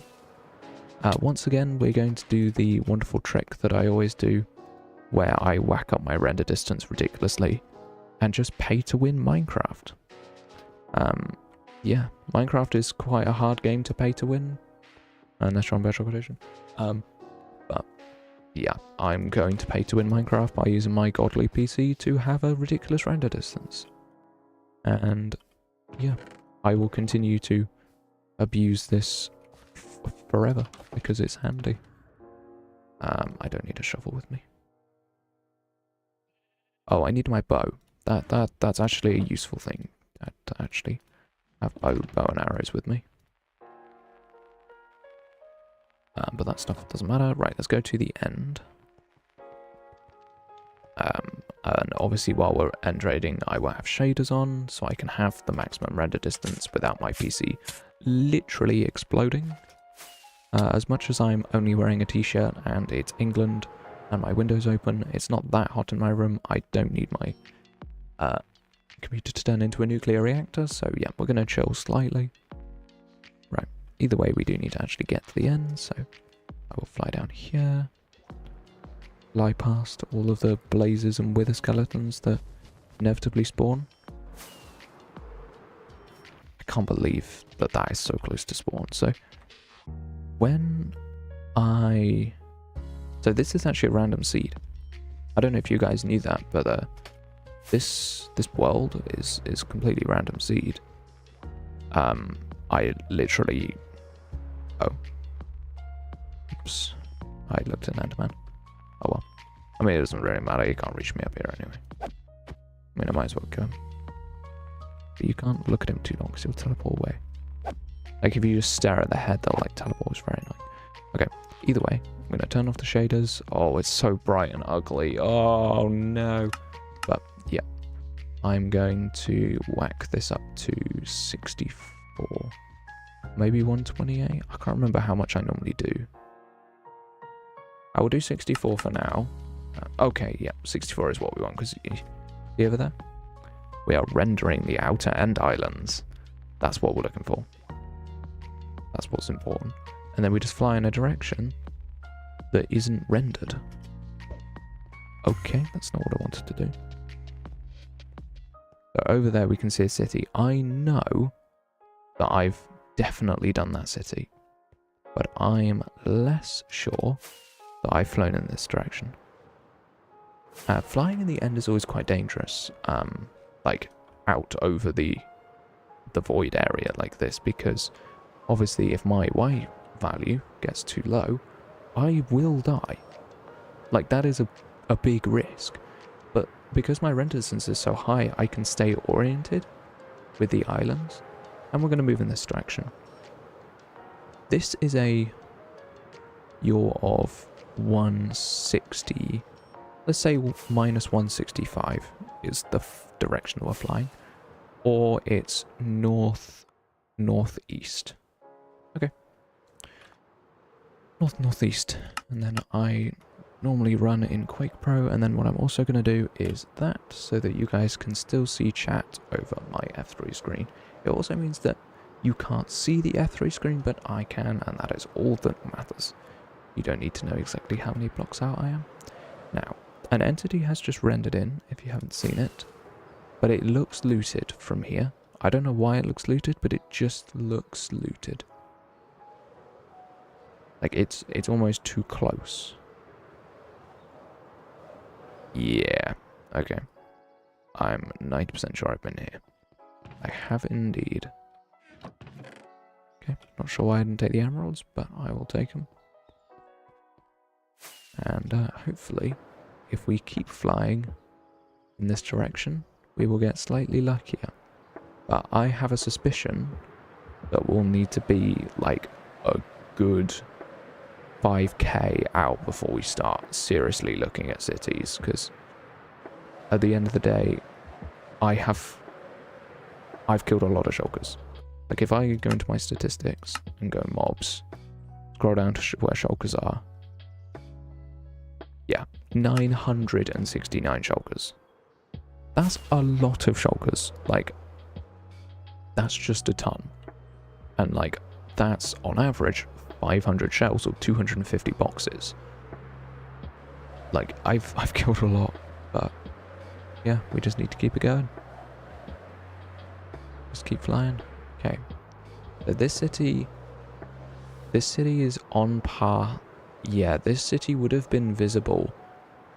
Once again, we're going to do the wonderful trick that I always do, where I whack up my render distance ridiculously and just pay to win Minecraft. Yeah, Minecraft is quite a hard game to pay to win, unless you're on virtual quotation. But yeah, I'm going to pay to win Minecraft by using my godly PC to have a ridiculous render distance. And yeah, I will continue to abuse this forever because it's handy. I don't need a shovel with me. Oh, I need my bow. That's actually a useful thing. To actually have bow and arrows with me. But that stuff doesn't matter. Right, let's go to the end. And obviously while we're end raiding, I will have shaders on, so I can have the maximum render distance without my PC literally exploding. As much as I'm only wearing a t-shirt and it's England and my window's open, it's not that hot in my room. I don't need my computer to turn into a nuclear reactor, so yeah, we're going to chill slightly. Right, either way, we do need to actually get to the end, so I will fly down here. Fly past all of the blazes and wither skeletons that inevitably spawn. I can't believe that that is so close to spawn. So when so this is actually a random seed. I don't know if you guys knew that, but this world is completely random seed. I literally oops, I looked at Enderman. Oh well. I mean, it doesn't really matter. You can't reach me up here anyway. I mean, I might as well kill him. But you can't look at him too long because he'll teleport away. Like, if you just stare at the head, they'll, like, teleport. It's very annoying. Okay, either way, I'm going to turn off the shaders. Oh, it's so bright and ugly. Oh, no. But, yeah. I'm going to whack this up to 64. Maybe 128? I can't remember how much I normally do. I will do 64 for now. Okay, yeah, 64 is what we want, because you over there? We are rendering the outer end islands. That's what we're looking for. That's what's important. And then we just fly in a direction that isn't rendered. Okay, that's not what I wanted to do. So over there we can see a city. I know that I've definitely done that city, but I'm less sure that I've flown in this direction. Flying in the end is always quite dangerous, like out over the void area like this, because obviously if my Y value gets too low, I will die. Like, that is a big risk. But because my render distance is so high, I can stay oriented with the islands, and we're going to move in this direction. This is a yaw of 160. Let's say minus 165 is the direction we're flying. Or it's northeast. Okay. Northeast. And then I normally run in Quake Pro, and then what I'm also going to do is that, so that you guys can still see chat over my F3 screen. It also means that you can't see the F3 screen, but I can, and that is all that matters. You don't need to know exactly how many blocks out I am. Now, an entity has just rendered in, if you haven't seen it, but it looks looted from here. I don't know why it looks looted, but it just looks looted. Like, it's almost too close. Yeah, okay. I'm 90% sure I've been here. I have indeed. Okay, not sure why I didn't take the emeralds, but I will take them. And hopefully, if we keep flying in this direction, we will get slightly luckier. But I have a suspicion that we'll need to be like a good 5k out before we start seriously looking at cities, because at the end of the day, I've killed a lot of shulkers. Like, if I go into my statistics and go mobs, scroll down to where shulkers are, yeah, 969 shulkers. That's a lot of shulkers. Like, that's just a ton. And like, that's on average 500 shells or 250 boxes. Like, I've killed a lot, but yeah, we just need to keep it going. Just keep flying. Okay. So this city is on par. Yeah, this city would have been visible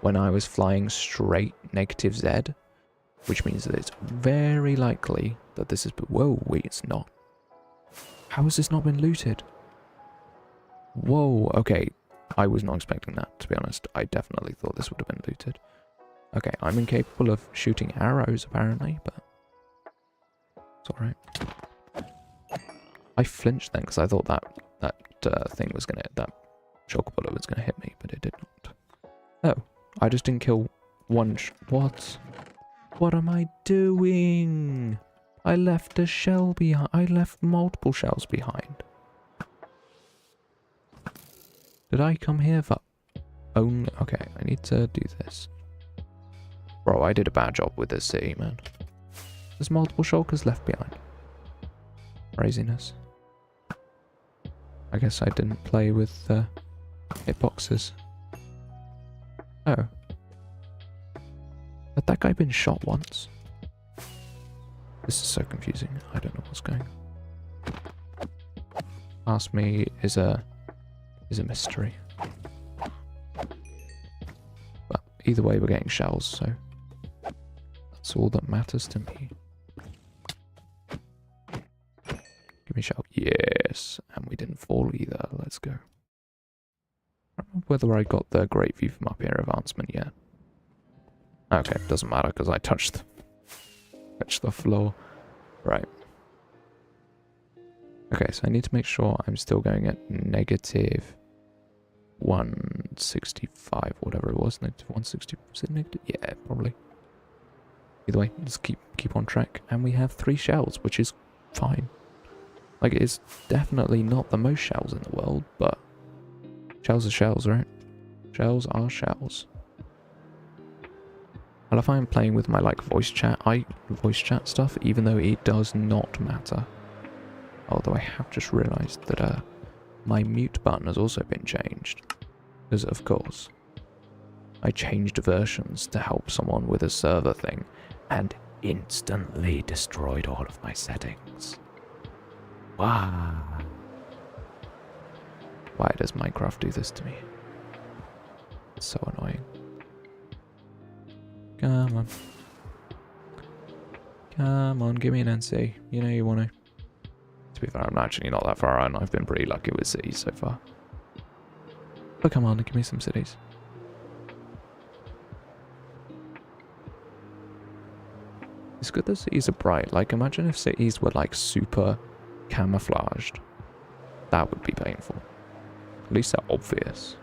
when I was flying straight -Z, which means that it's very likely that this is... Whoa, wait, it's not. How has this not been looted? Whoa, okay. I was not expecting that, to be honest. I definitely thought this would have been looted. Okay, I'm incapable of shooting arrows, apparently, but it's alright. I flinched then, because I thought that thing was going to... That shulker bullet was going to hit me, but it did not. Oh, I just didn't kill one... What? What am I doing? I left a shell behind. I left multiple shells behind. Did I come here for only... Okay, I need to do this. Bro, I did a bad job with this city, man. There's multiple shulkers left behind. Craziness. I guess I didn't play with hitboxes. Oh. Had that guy been shot once? This is so confusing. I don't know what's going on. Past me is a mystery. But either way, we're getting shells, so that's all that matters to me. Give me a shell. Yes, and we didn't fall either. Let's go. I don't know whether I got the great view from up here advancement yet. Okay, doesn't matter because I touched the floor. Right. Okay, so I need to make sure I'm still going at negative 165, whatever it was. Negative 160. Was it negative? Yeah, probably. Either way, just keep on track. And we have 3 shells, which is fine. Like, it's definitely not the most shells in the world, but shells are shells, right? Shells are shells. I love how I'm playing with my, like, voice chat stuff, even though it does not matter. Although I have just realised that my mute button has also been changed. Because, of course, I changed versions to help someone with a server thing, and instantly destroyed all of my settings. Wow. Why does Minecraft do this to me? It's so annoying. Come on. Come on, give me an NC. You know you want to. To be fair, I'm actually not that far out, and I've been pretty lucky with cities so far. But come on, give me some cities. It's good that cities are bright. Like, imagine if cities were, like, super camouflaged. That would be painful. At least they're obvious.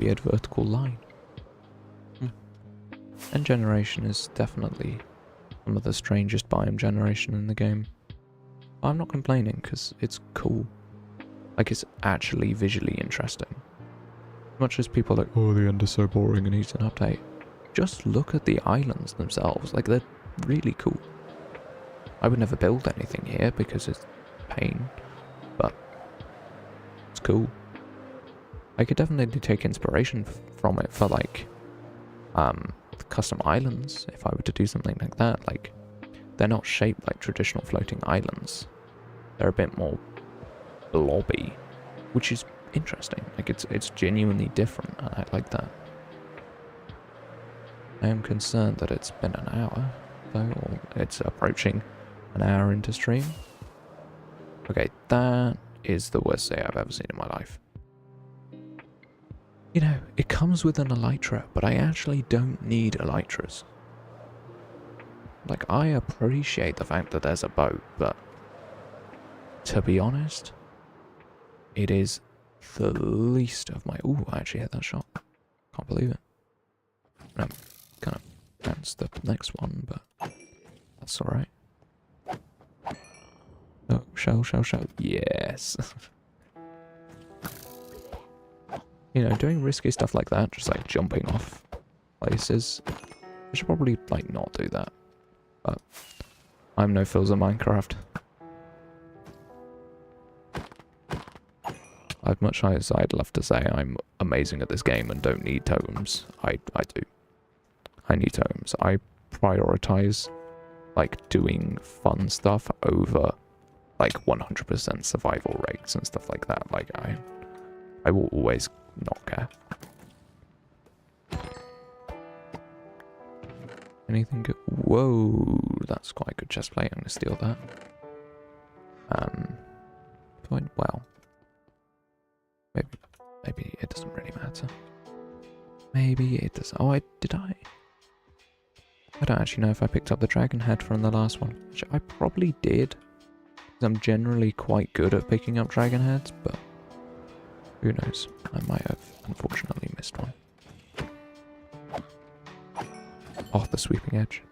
Weird vertical line. And generation is definitely some of the strangest biome generation in the game. I'm not complaining because it's cool. Like, it's actually visually interesting. As much as people are like, oh, the end is so boring and needs an update. Just look at the islands themselves. Like, they're really cool. I would never build anything here because it's pain, but it's cool. I could definitely take inspiration from it for, like, custom islands if I were to do something like that. Like, they're not shaped like traditional floating islands. They're a bit more blobby, which is interesting. Like, it's genuinely different, and I like that. I am concerned that it's been an hour, though, or it's approaching an hour into stream. Okay, that is the worst day I've ever seen in my life. You know, it comes with an elytra, but I actually don't need elytras. Like, I appreciate the fact that there's a boat, but to be honest, it is the least of my... Ooh, I actually hit that shot. Can't believe it. I'm kind of bounced the next one, but that's alright. Oh, shell. Yes. You know, doing risky stuff like that, just like jumping off places. I should probably, like, not do that. But I'm no fools in Minecraft. As much as I'd love to say I'm amazing at this game and don't need totems, I do. I need totems. I prioritize, like, doing fun stuff over, like, 100% survival rates and stuff like that. Like, I will always not care. Anything good? Whoa, that's quite a good chestplate. I'm gonna steal that. Well, maybe it doesn't really matter. Maybe it does. Oh, did I? I don't actually know if I picked up the dragon head from the last one. Which I probably did, because I'm generally quite good at picking up dragon heads, but who knows? I might have unfortunately missed one. Oh, the sweeping edge.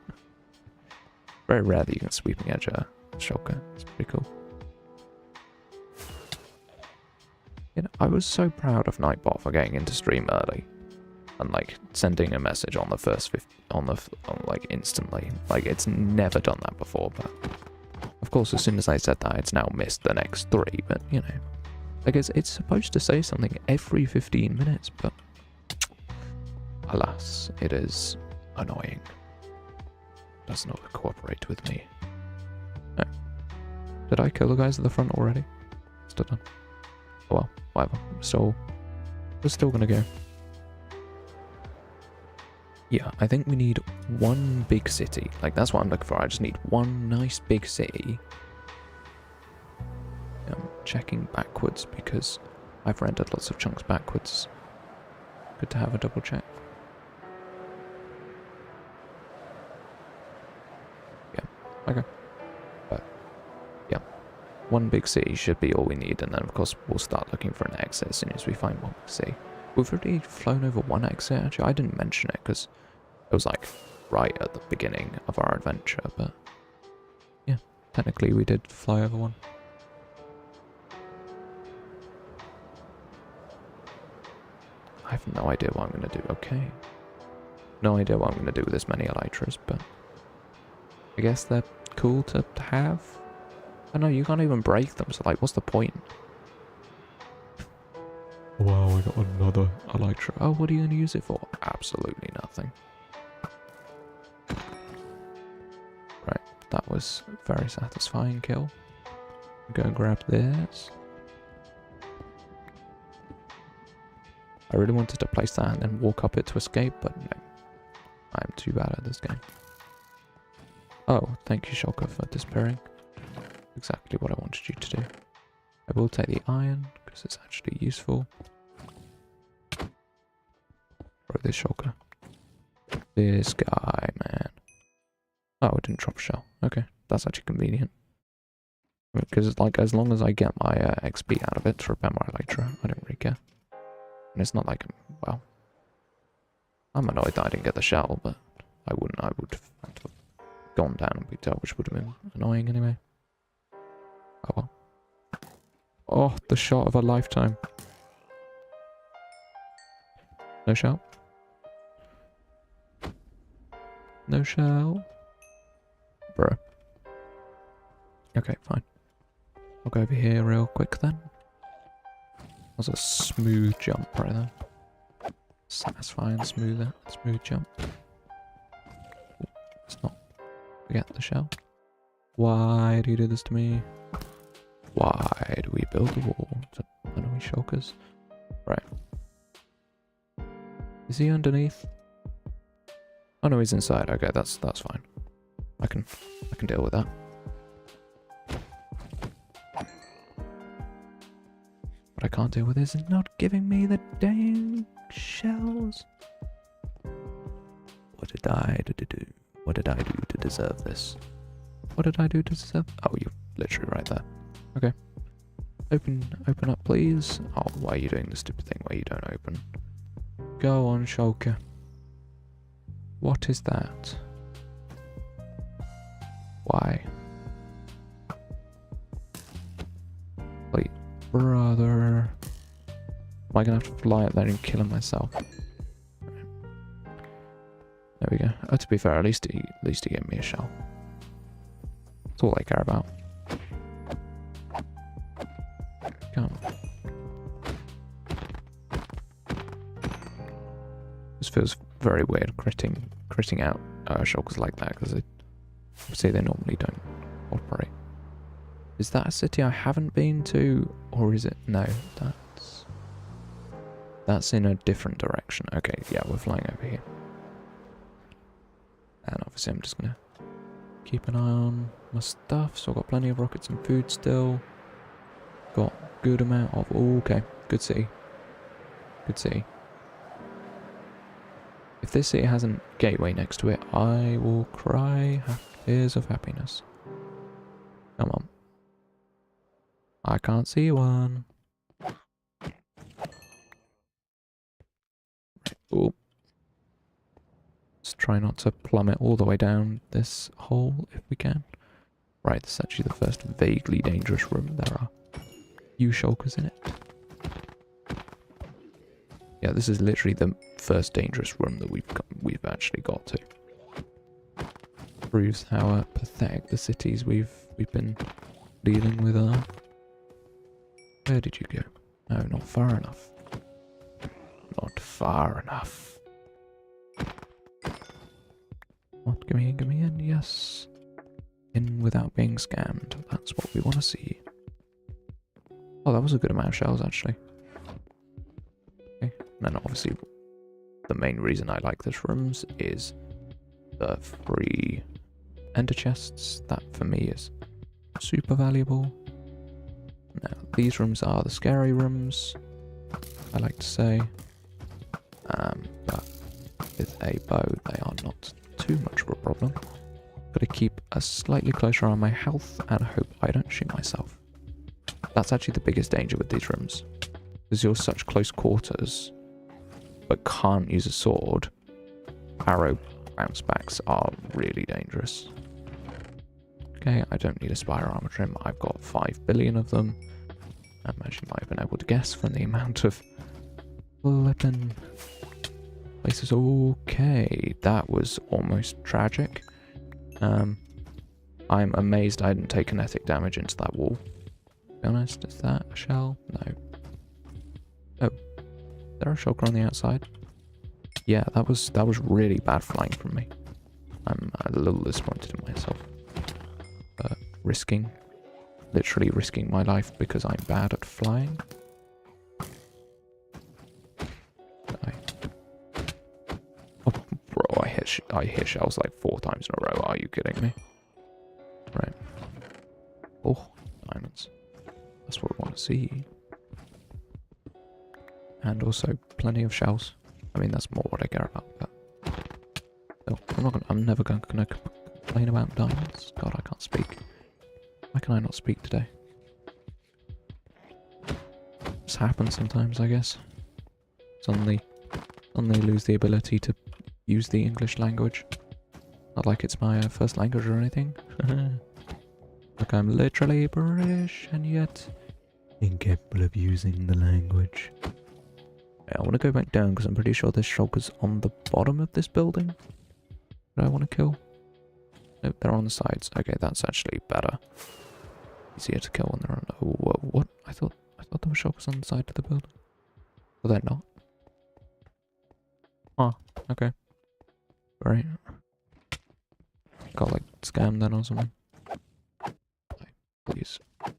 Very rare that you can sweeping edge a shulker. It's pretty cool. You know, I was so proud of Nightbot for getting into stream early. and like sending a message on the first like instantly. Like it's never done that before, but of course as soon as I said that it's now missed the next 3, but you know. I guess it's supposed to say something every 15 minutes, but alas, it is annoying. Does not cooperate with me. No. Did I kill the guys at the front already? Still done. Oh well, whatever. We're still gonna go. Yeah, I think we need one big city. Like, that's what I'm looking for. I just need one nice big city. I'm checking backwards because I've rendered lots of chunks backwards. Good to have a double check. Yeah, okay. But, yeah. One big city should be all we need, and then of course we'll start looking for an exit as soon as we find one big city. We've already flown over one exit, actually. I didn't mention it because it was like right at the beginning of our adventure, but yeah, technically we did fly over one. I have no idea what I'm going to do. Okay. No idea what I'm going to do with this many elytras, but I guess they're cool to have. I know, you can't even break them, so like, what's the point? Wow, I got another elytra. Oh, what are you going to use it for? Absolutely nothing. Right, that was a very satisfying kill. Go grab this. I really wanted to place that and then walk up it to escape, but no. I'm too bad at this game. Oh, thank you, Shulker, for disappearing. Exactly what I wanted you to do. I will take the iron, because it's actually useful. Throw this Shulker. This guy, man. Oh, it didn't drop a shell. Okay, that's actually convenient. Because, like, as long as I get my XP out of it to repair my elytra, I don't really care. And it's not like, well, I'm annoyed that I didn't get the shell, but I would have gone down and picked up, which would have been annoying anyway. Oh well. Oh, the shot of a lifetime. No shell? No shell? Bro. Okay, fine. I'll go over here real quick then. That was a smooth jump right there. Satisfying, smooth jump. Let's not forget the shell. Why do you do this to me? Why do we build a wall to enemy shulkers? Right. Is he underneath? Oh no, he's inside. Okay, that's fine. I can deal with that. What I can't deal with is not giving me the dang shells. What did I do? What did I do to deserve this? What did I do to deserve? Oh, you're literally right there. Okay. Open up, please. Oh, why are you doing the stupid thing where you don't open? Go on, Shulker. What is that? Why? Wait, brother. Am I gonna have to fly up there and kill him myself? There we go. Oh, to be fair, at least he gave me a shell. That's all I care about. Come on. This feels very weird, critting out shulkers like that, because obviously they normally don't operate. Is that a city I haven't been to, or is it? No, that's in a different direction. Okay, yeah, we're flying over here. And obviously I'm just gonna keep an eye on my stuff. So I've got plenty of rockets and food still. Got good amount of... Oh, okay, good city. Good city. If this city has a gateway next to it, I will cry tears of happiness. Come on. I can't see one. Oh. Let's try not to plummet all the way down this hole if we can. Right, this is actually the first vaguely dangerous room. There are few shulkers in it. Yeah, this is literally the first dangerous room that we've actually got to. Proves how pathetic the cities we've been dealing with are. Where did you go? No, not far enough. Not far enough. What? Give me in, yes. In without being scammed. That's what we want to see. Oh, that was a good amount of shells, actually. Okay. And then obviously, the main reason I like this rooms is the free ender chests. That, for me, is super valuable. Now, these rooms are the scary rooms, I like to say. But with a bow, they are not too much of a problem. Gotta keep a slightly closer eye on my health and hope I don't shoot myself. That's actually the biggest danger with these rooms. Because you're such close quarters, but can't use a sword, arrow bounce backs are really dangerous. Okay, I don't need a spire armor trim. I've got 5 billion of them. As you might have been able to guess from the amount of flippin' places. Okay, that was almost tragic. I'm amazed I didn't take kinetic damage into that wall. To be honest, is that a shell? No. Oh, is there a shulker on the outside? Yeah, that was really bad flying from me. I'm a little disappointed in myself. Literally risking my life because I'm bad at flying. Oh, bro, I hit shells like 4 times in a row. Are you kidding me? Right. Oh, diamonds. That's what we want to see. And also plenty of shells. I mean, that's more what I care about. But no, I'm never gonna complain about diamonds. God, I can't speak. Why can I not speak today? This happens sometimes, I guess. Suddenly lose the ability to use the English language. Not like it's my first language or anything. Like I'm literally British and yet incapable of using the language. Yeah, I want to go back down because I'm pretty sure this shulker's on the bottom of this building that I want to kill. Nope, they're on the sides. Okay, that's actually better. Easier to kill when they're on. Oh, what? I thought there were shulkers on the side of the building. Well, they're not. Oh, okay. Right. Got like scammed then or something. Please. Thank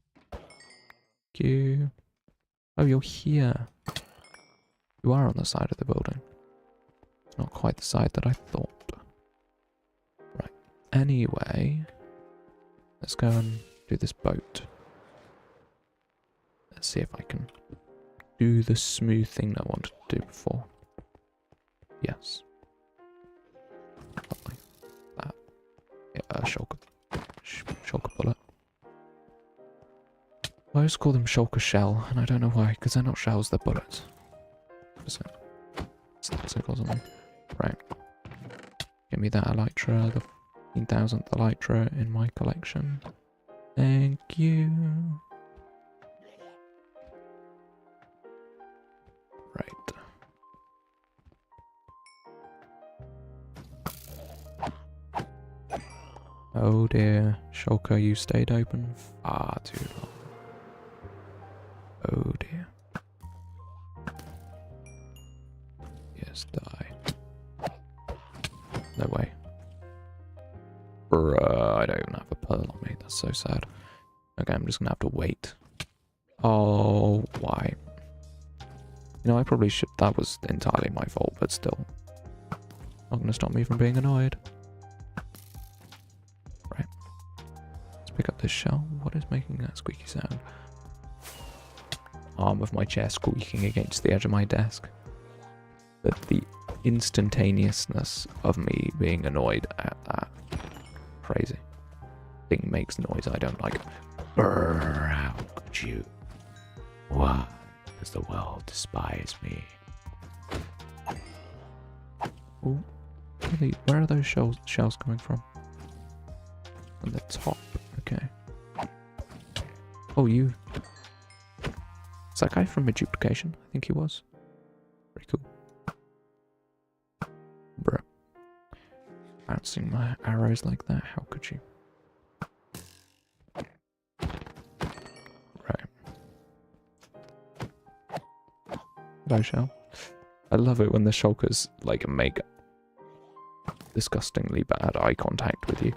you. Oh, you're here. You are on the side of the building. Not quite the side that I thought. Right. Anyway, let's go and do this boat. Let's see if I can do the smooth thing I wanted to do before. Yes. Lovely. That. Yeah, shulker bullet. I always call them shulker shell, and I don't know why, because they're not shells, they're bullets. So something. Right. Give me that elytra, the 15,000th elytra in my collection. Thank you. Right. Oh dear, shulker, you stayed open far too long. Oh dear. Yes, die. No way. Bruh, I don't even have a pearl on me. That's so sad. Okay, I'm just gonna have to wait. Oh, why? You know, I probably should. That was entirely my fault, but still. Not gonna stop me from being annoyed. Right. Let's pick up this shell. What is making that squeaky sound? Arm of my chair squeaking against the edge of my desk. But the instantaneousness of me being annoyed at that crazy thing makes noise I don't like. Brrr, how could you? Why does the world despise me? Oh, where are those shells coming from? On the top, okay. Oh, you. Is that guy from Duplication? I think he was. Pretty cool. Bruh. Bouncing my arrows like that, how could you? Right. Hello, shell. I love it when the shulkers, like, make disgustingly bad eye contact with you.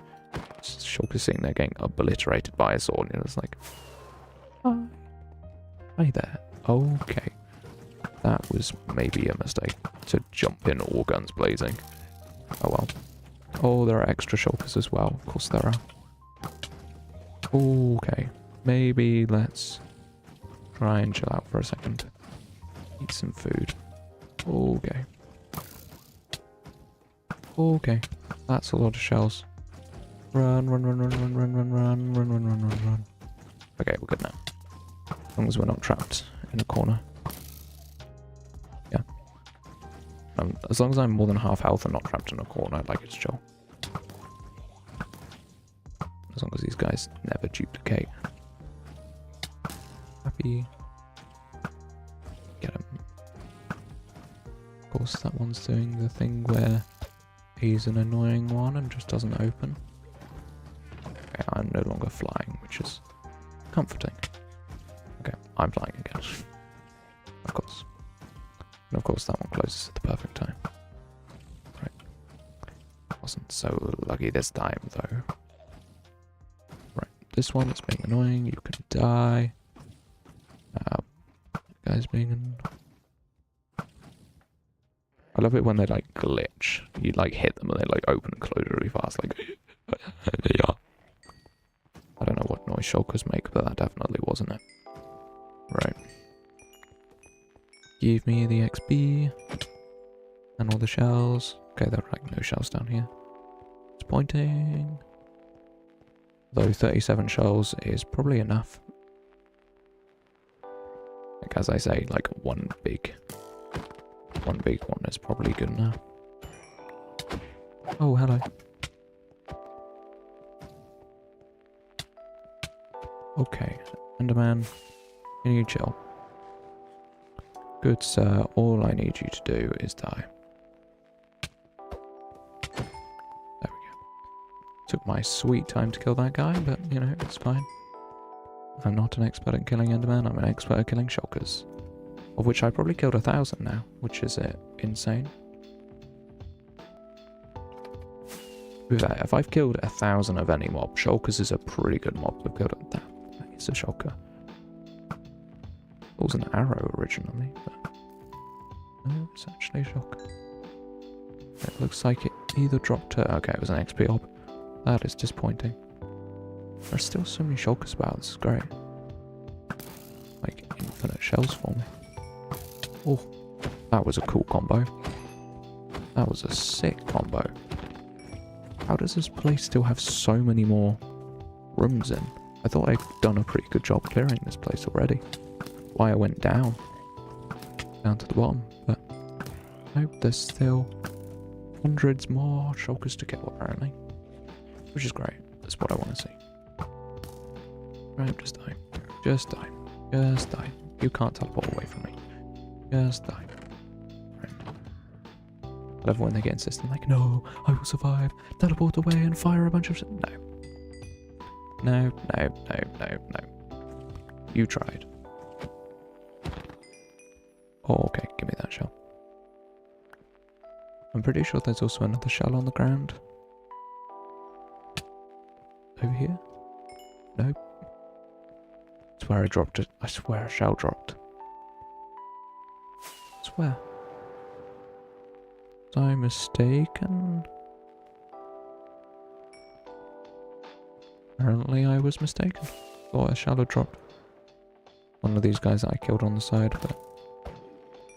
Shulkers sitting there getting obliterated by a sword, and it's like, hi. Hi there. Okay. That was maybe a mistake to jump in all guns blazing. Oh well. Oh, there are extra shulkers as well. Of course there are. Okay. Maybe let's try and chill out for a second. Eat some food. Okay. Okay. That's a lot of shells. Run, run, run, run, run, run, run, run, run, run, run, run, run. Okay, we're good now. As long as we're not trapped in a corner. Yeah. As long as I'm more than half health and not trapped in a corner, like it's chill. As long as these guys never duplicate. Happy. Get him. Of course, that one's doing the thing where he's an annoying one and just doesn't open. Okay, I'm no longer flying, which is comforting. Okay, I'm flying again. Of course. And of course that one closes at the perfect time. Right. Wasn't so lucky this time, though. Right, this one is being annoying. You can die. Guys being I love it when they, like, glitch. You, like, hit them and they, like, open and close really fast. Like, yeah. I don't know what noise shulkers make, but that definitely wasn't it. Right. Give me the XP. And all the shells. Okay, there are, like, no shells down here. It's pointing. Though 37 shells is probably enough. Like, as I say, like, one big one is probably good enough. Oh, hello. Okay, Enderman, can you chill? Good sir, all I need you to do is die. There we go. Took my sweet time to kill that guy, but, you know, it's fine. I'm not an expert at killing Enderman, I'm an expert at killing shulkers. Of which I probably killed 1,000 now, which is insane. With that, if I've killed 1,000 of any mob, shulkers is a pretty good mob. I've killed that. That is a shulker. It was an arrow originally, but no, it's actually a shulker. It looks like it either dropped her. Okay, it was an XP ob. That is disappointing. There's still so many shulkers about. This is great. Like infinite shells for me. Oh, that was a cool combo. That was a sick combo. How does this place still have so many more rooms in? I thought I'd done a pretty good job clearing this place already. Why I went down to the bottom, but nope, there's still hundreds more shulkers to kill apparently. Which is great. That's what I want to see. Right, just die. Just die. Just die. You can't teleport away from me. Just die. Right. I love when they get insistent, like, no, I will survive. Teleport away and fire a bunch of shit. No. No, no, no, no, no. You tried. Oh, okay, give me that shell. I'm pretty sure there's also another shell on the ground. Over here? Nope. I swear I dropped it. I swear a shell dropped. I swear. Was I mistaken? Apparently I was mistaken. Thought a shell had dropped. One of these guys that I killed on the side, but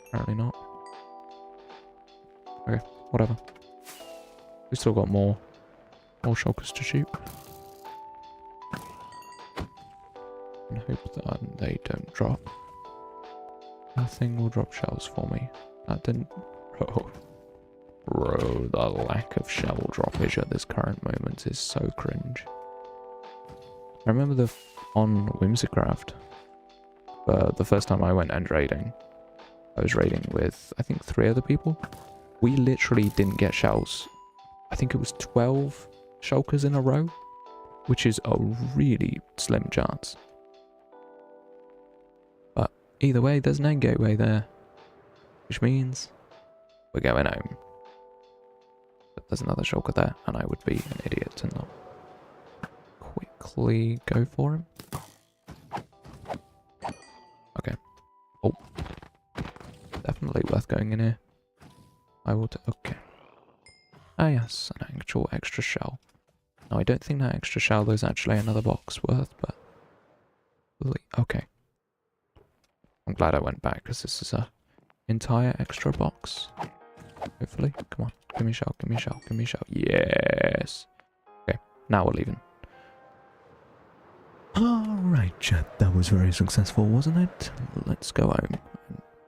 apparently not. Okay, whatever. We still got more shulkers to shoot. And hope that they don't drop. Nothing will drop shells for me. That didn't... Bro, the lack of shell droppage at this current moment is so cringe. I remember on Whimsicraft, the first time I went end raiding, I was raiding with, I think, 3 other people. We literally didn't get shells. I think it was 12 shulkers in a row, which is a really slim chance. But either way, there's an end gateway there, which means we're going home. But there's another shulker there, and I would be an idiot to not quickly go for him. Okay. Oh. Definitely worth going in here. I will okay. Ah yes, an actual extra shell. Now I don't think that extra shell is actually another box worth, but... okay. I'm glad I went back, because this is a entire extra box. Hopefully. Come on. Give me a shell, give me a shell, give me a shell. Yes! Okay, now we're leaving. Alright, chat, that was very successful, wasn't it? Let's go home.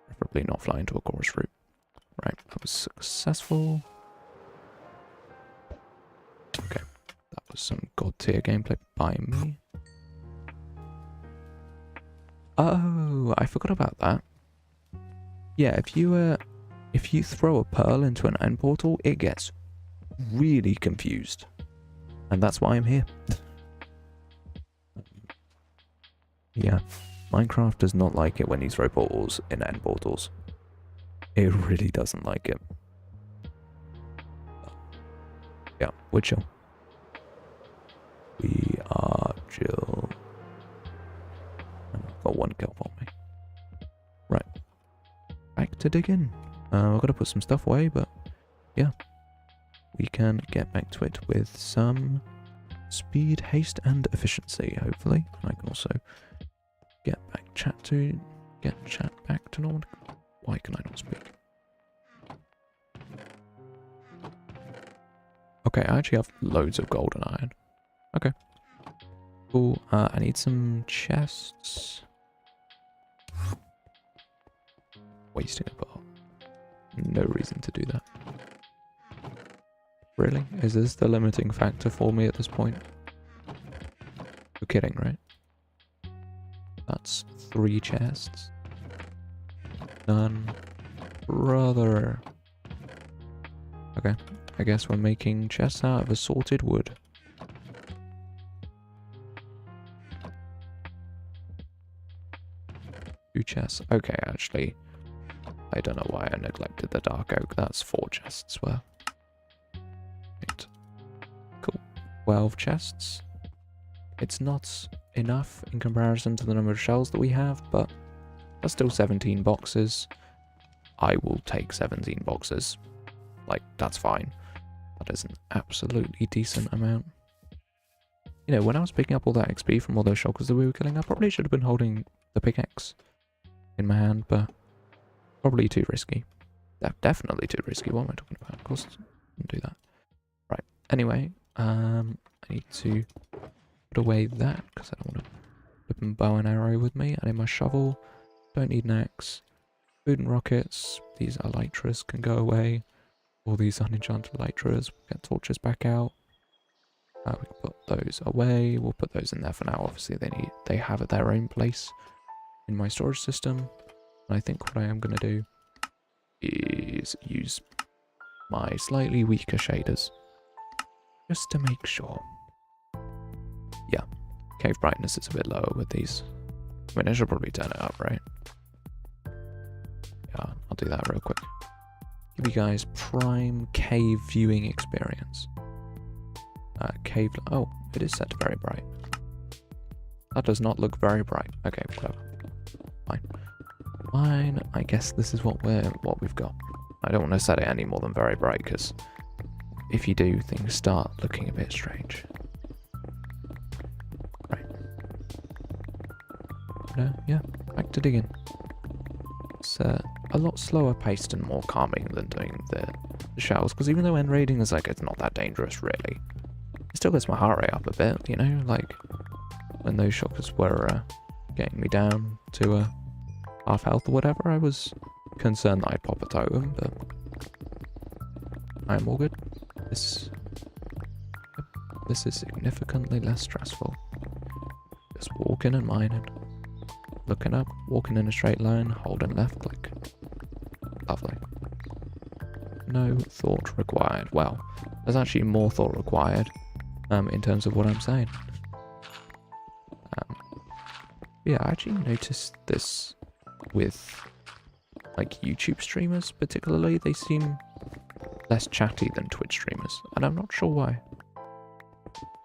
Preferably not fly into a chorus route. Right, that was successful. Okay, that was some god tier gameplay by me. Oh, I forgot about that. Yeah, if you throw a pearl into an end portal, it gets really confused. And that's why I'm here. Yeah, Minecraft does not like it when you throw portals in end portals. It really doesn't like it. Yeah, we're chill. We are chill. I've got 1 kill for me. Right. Back to digging. I've got to put some stuff away, but yeah. We can get back to it with some speed, haste, and efficiency, hopefully. I can also get chat back to normal. Why can I not speak? Okay, I actually have loads of gold and iron. Okay. Cool. I need some chests. Wasting a bar. No reason to do that. Really? Is this the limiting factor for me at this point? You're kidding, right? That's 3 chests. None. Brother. Okay. I guess we're making chests out of assorted wood. Two chests. Okay, actually. I don't know why I neglected the dark oak. That's 4 chests worth. Right. Cool. 12 chests. It's not enough in comparison to the number of shells that we have, but that's still 17 boxes. I will take 17 boxes. Like, that's fine. That is an absolutely decent amount. You know, when I was picking up all that XP from all those shulkers that we were killing, I probably should have been holding the pickaxe in my hand, but probably too risky. Definitely too risky. What am I talking about? Of course, I didn't do that. Right. Anyway, I need to put away that because I don't want to flip a bow and arrow with me. I need my shovel. Don't need an axe. Food and rockets. These elytras can go away. All these unenchanted elytras. We'll get torches back out. We can put those away. We'll put those in there for now. Obviously, they have their own place in my storage system. And I think what I am going to do is use my slightly weaker shaders just to make sure. Yeah, cave brightness is a bit lower with these. I mean, I should probably turn it up, right? Yeah, I'll do that real quick. Give you guys prime cave viewing experience. Cave. Oh, it is set to very bright. That does not look very bright. Okay, whatever. Fine. Fine. I guess this is what we've got. I don't want to set it any more than very bright because if you do, things start looking a bit strange. Right. Yeah. Back to digging. It's a lot slower paced and more calming than doing the shells because even though end raiding is like it's not that dangerous really. It still gets my heart rate up a bit, you know, like when those shulkers were getting me down to half health or whatever, I was concerned that I'd pop a totem, but I'm all good. This is significantly less stressful. Just walking and mining, looking up, walking in a straight line, holding left click. Lovely. No thought required. Well, there's actually more thought required in terms of what I'm saying. Yeah, I actually noticed this with like YouTube streamers particularly. They seem less chatty than Twitch streamers, and I'm not sure why.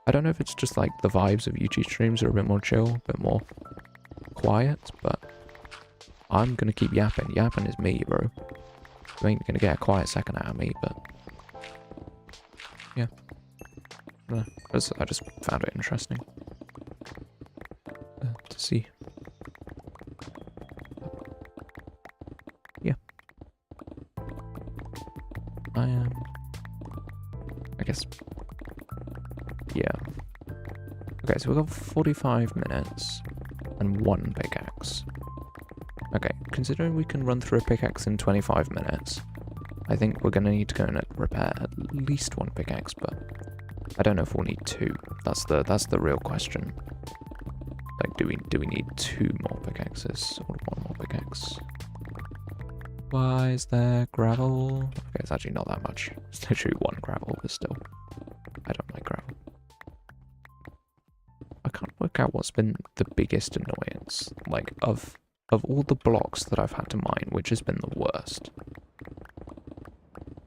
I don't know if it's just like the vibes of YouTube streams are a bit more chill, a bit more quiet, but I'm gonna keep yapping. Yapping is me, bro. You ain't gonna get a quiet second out of me, but yeah. I just found it interesting to see. Yeah. I guess. Yeah. Okay, so we've got 45 minutes and 1 pickaxe. Okay, considering we can run through a pickaxe in 25 minutes, I think we're going to need to go and repair at least 1 pickaxe, but I don't know if we'll need 2. That's the real question. Like, do we need 2 more pickaxes or 1 more pickaxe? Why is there gravel? Okay, it's actually not that much. It's literally 1 gravel, but still, I don't like gravel. I can't work out what's been the biggest annoyance, like of all the blocks that I've had to mine, which has been the worst.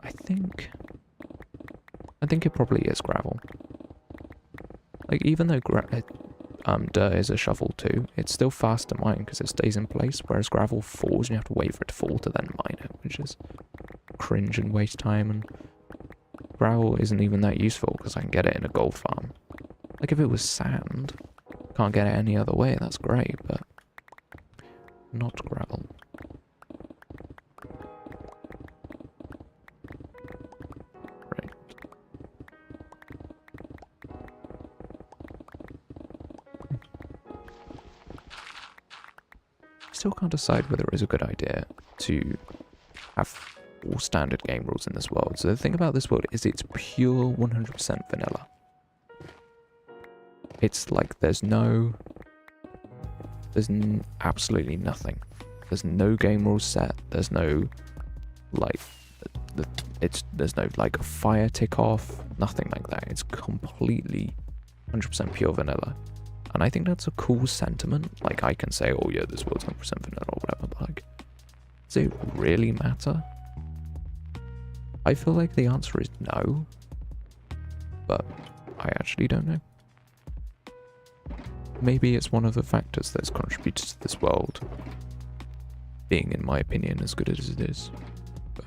I think it probably is gravel. Like, even though dirt is a shovel too, it's still fast to mine because it stays in place, whereas gravel falls and you have to wait for it to fall to then mine it, which is cringe and waste time, and gravel isn't even that useful because I can get it in a gold farm. Like, if it was sand, can't get it any other way, that's great, but not gravel. Right. Still can't decide whether it is a good idea to have all standard game rules in this world. So the thing about this world is it's pure 100% vanilla. It's like there's absolutely nothing. There's no game rules set. There's no like there's no like a fire tick off. Nothing like that. It's completely 100% pure vanilla. And I think that's a cool sentiment. Like, I can say, oh yeah, this world's 100% vanilla or whatever, but like, does it really matter? I feel like the answer is no, but I actually don't know. Maybe it's one of the factors that's contributed to this world being, in my opinion, as good as it is. But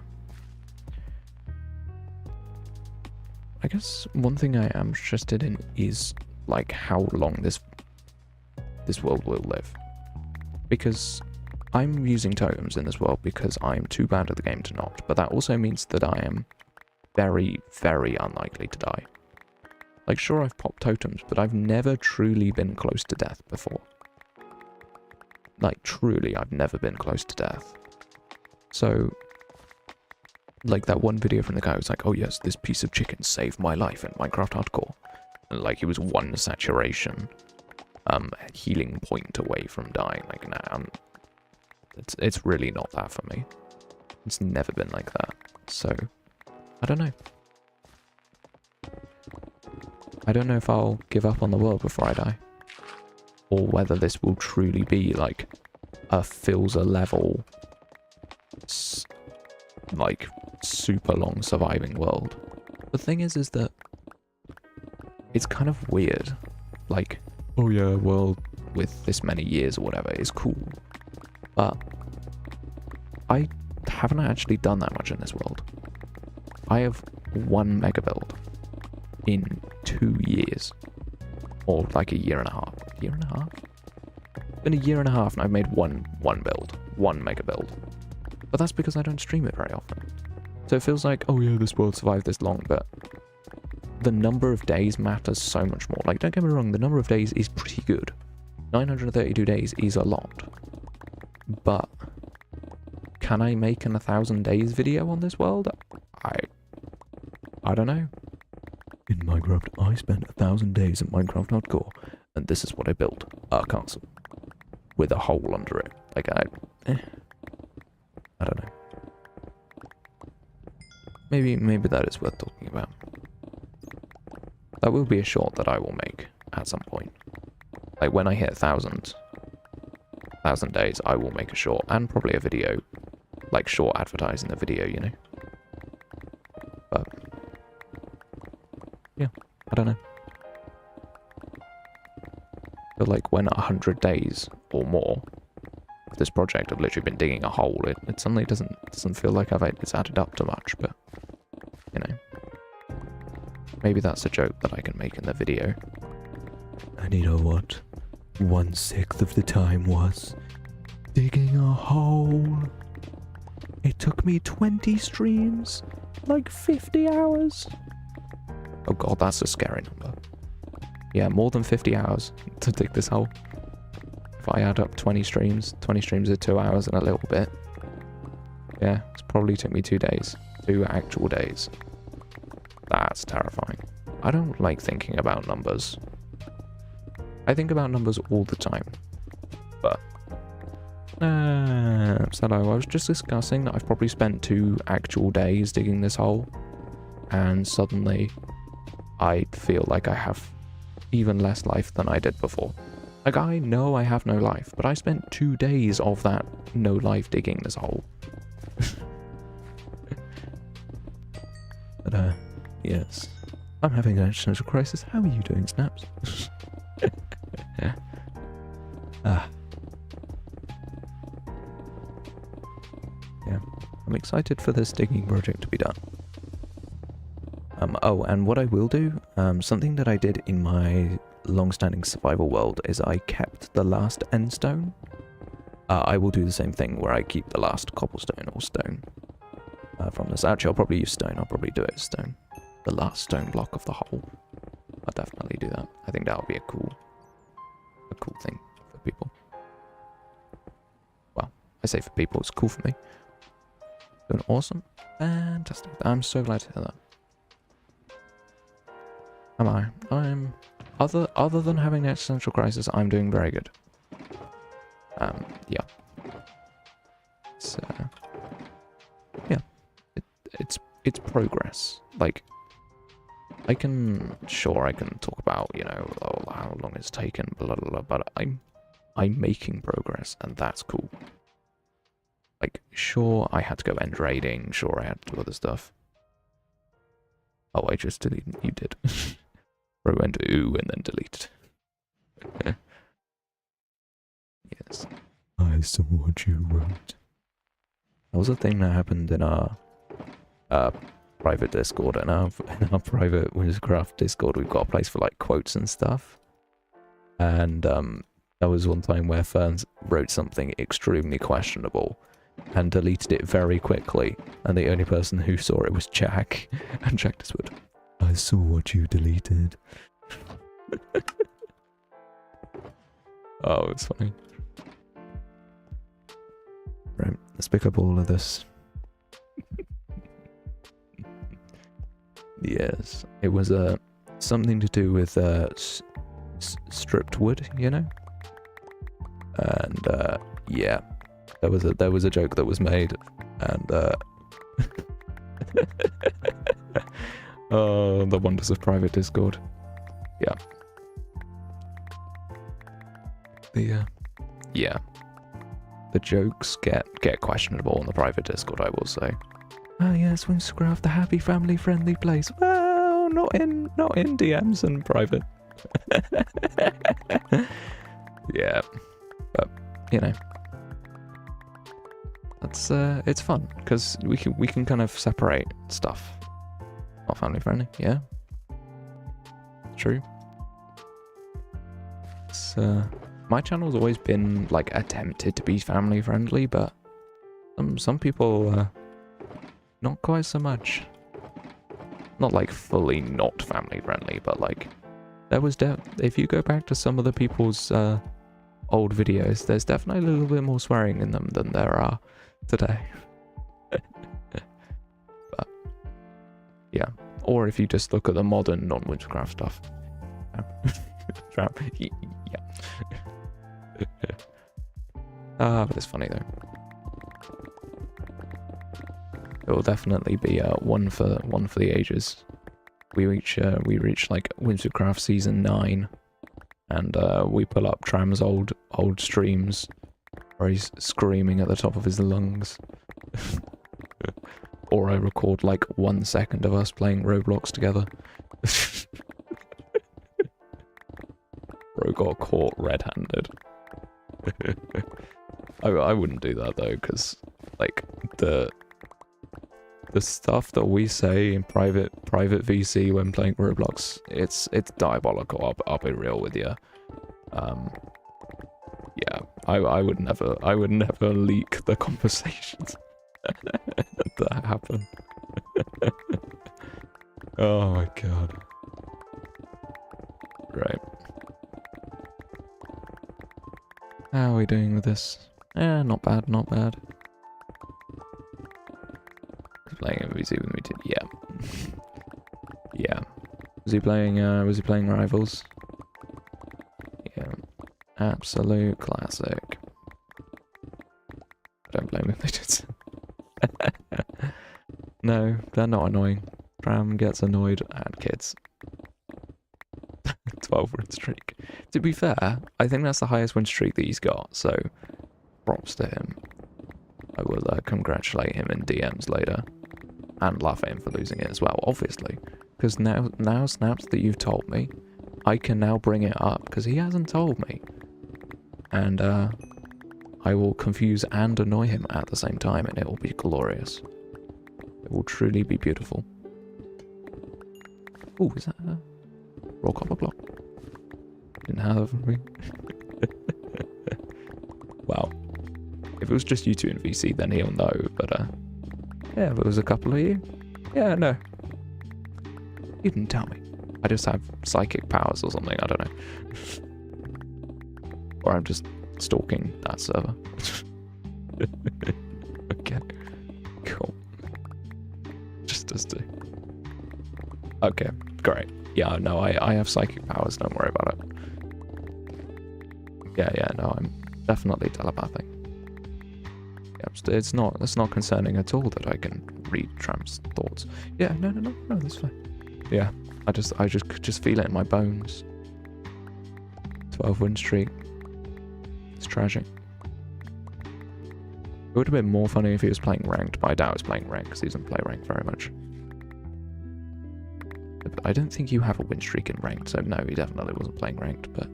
I guess one thing I am interested in is like how long this world will live, because I'm using totems in this world because I'm too bad at the game to not, but that also means that I am very, very unlikely to die. Like, sure, I've popped totems, but I've never truly been close to death before. Like, truly, I've never been close to death. So, like that one video from the guy who was like, oh yes, this piece of chicken saved my life in Minecraft Hardcore. And like, he was 1 saturation healing point away from dying. Like, nah, it's really not that for me. It's never been like that. So, I don't know. I don't know if I'll give up on the world before I die, or whether this will truly be like a Filza level, like super long surviving world. The thing is that it's kind of weird. Like, oh yeah, a world with this many years or whatever is cool, but I haven't actually done that much in this world. I have 1 mega build in 2 years, or like a year and a half. Year and a half? It's been a year and a half and I've made one build, 1 mega build. But that's because I don't stream it very often. So it feels like, oh yeah, this world survived this long, but the number of days matters so much more. Like, don't get me wrong, the number of days is pretty good. 932 days is a lot. But can I make an 1,000 days video on this world? I don't know. In Minecraft, I spent 1,000 days in Minecraft Hardcore, and this is what I built. A castle. With a hole under it. Like, I don't know. maybe that is worth talking about. That will be a short that I will make at some point. Like when I hit 1,000 days, I will make a short and probably a video, like short advertising the video, you know. But yeah, I don't know. But like when 100 days or more of this project, I've literally been digging a hole. It suddenly doesn't feel like it's added up to much, but you know, maybe that's a joke that I can make in the video. And you know what? 1/6 of the time was digging a hole. It took me 20 streams, like 50 hours. Oh god, that's a scary number. Yeah, more than 50 hours to dig this hole. If I add up 20 streams are 2 hours and a little bit. Yeah, it's probably took me 2 days. 2 actual days. That's terrifying. I don't like thinking about numbers. I think about numbers all the time. But so I was just discussing that I've probably spent 2 actual days digging this hole, and suddenly I feel like I have even less life than I did before. Like, I know I have no life, but I spent 2 days of that no life digging this hole. But yes, I'm having an existential crisis. How are you doing, Snaps? Yeah, I'm excited for this digging project to be done. Oh, and what I will do, something that I did in my long-standing survival world is I kept the last end stone. I will do the same thing where I keep the last cobblestone or stone from this. Actually, I'll probably use stone. I'll probably do it as stone. The last stone block of the hole. I'll definitely do that. I think that would be a cool thing for people. Well, I say for people, it's cool for me. Doing awesome. Fantastic. I'm so glad to hear that. I'm other than having an existential crisis, I'm doing very good. Yeah. So yeah. It's progress. Like, I can talk about, you know, how long it's taken, blah blah blah, but I'm making progress, and that's cool. Like, sure, I had to go end raiding, sure I had to do other stuff. Oh, I just deleted. You did. Bro went ooh and then deleted. Yes. I saw what you wrote. That was a thing that happened in our private Discord. In our private Whimsicraft Discord, we've got a place for like quotes and stuff. And there was one time where Ferns wrote something extremely questionable and deleted it very quickly, and the only person who saw it was Jack, and Jack just went, I saw what you deleted. Oh, it's funny. Right, let's pick up all of this. Yes, it was something to do with stripped wood, you know? And yeah. There was a joke that was made, and oh, the wonders of private Discord. Yeah. Yeah. The jokes get questionable on the private Discord, I will say. Oh yes, Whimsicraft, the happy family friendly place. Well, not in DMs and private. Yeah. But you know. It's fun because we can kind of separate stuff. Not family friendly, yeah. True. It's my channel's always been like attempted to be family friendly, but some people not quite so much. Not like fully not family friendly, but like there was if you go back to some of the people's old videos, there's definitely a little bit more swearing in them than there are today. But yeah, or if you just look at the modern non-Whimsicraft stuff. Yeah. But it's funny though. It will definitely be one for the ages. We reach like Whimsicraft season 9, and we pull up Tram's old streams where he's screaming at the top of his lungs. Or I record like 1 second of us playing Roblox together. Bro got caught red-handed. I wouldn't do that though, because like the stuff that we say in private VC when playing Roblox, it's diabolical. I'll be real with you. Yeah, I would never leak the conversations that happen. Oh my god. Right. How are we doing with this? Not bad, not bad. Playing MVC with me too. Yeah. Yeah. Was he playing Rivals? Yeah. Absolute classic. I don't blame him, they did. No, they're not annoying. Tram gets annoyed at kids. 12 win streak. To be fair, I think that's the highest win streak that he's got, so props to him. I will congratulate him in DMs later. And laugh at him for losing it as well, obviously. Because now Snaps, that you've told me, I can now bring it up, because he hasn't told me. And I will confuse and annoy him at the same time, and it will be glorious. It will truly be beautiful. Oh, is that a raw copper block? Didn't have me. Wow. If it was just you two in VC, then he'll know, but yeah, if it was a couple of you, yeah, no. You didn't tell me. I just have psychic powers or something, I don't know. Or I'm just stalking that server. Okay, cool. Just us two. Okay, great. Yeah, no, I have psychic powers, don't worry about it. Yeah, no, I'm definitely telepathic. Yeah, it's not concerning at all that I can read Tram's thoughts. Yeah, no, that's fine. Yeah, I just feel it in my bones. 12 win streak. It's tragic. It would have been more funny if he was playing ranked, but I doubt he was playing ranked because he doesn't play ranked very much. But I don't think you have a win streak in ranked, so no, he definitely wasn't playing ranked, but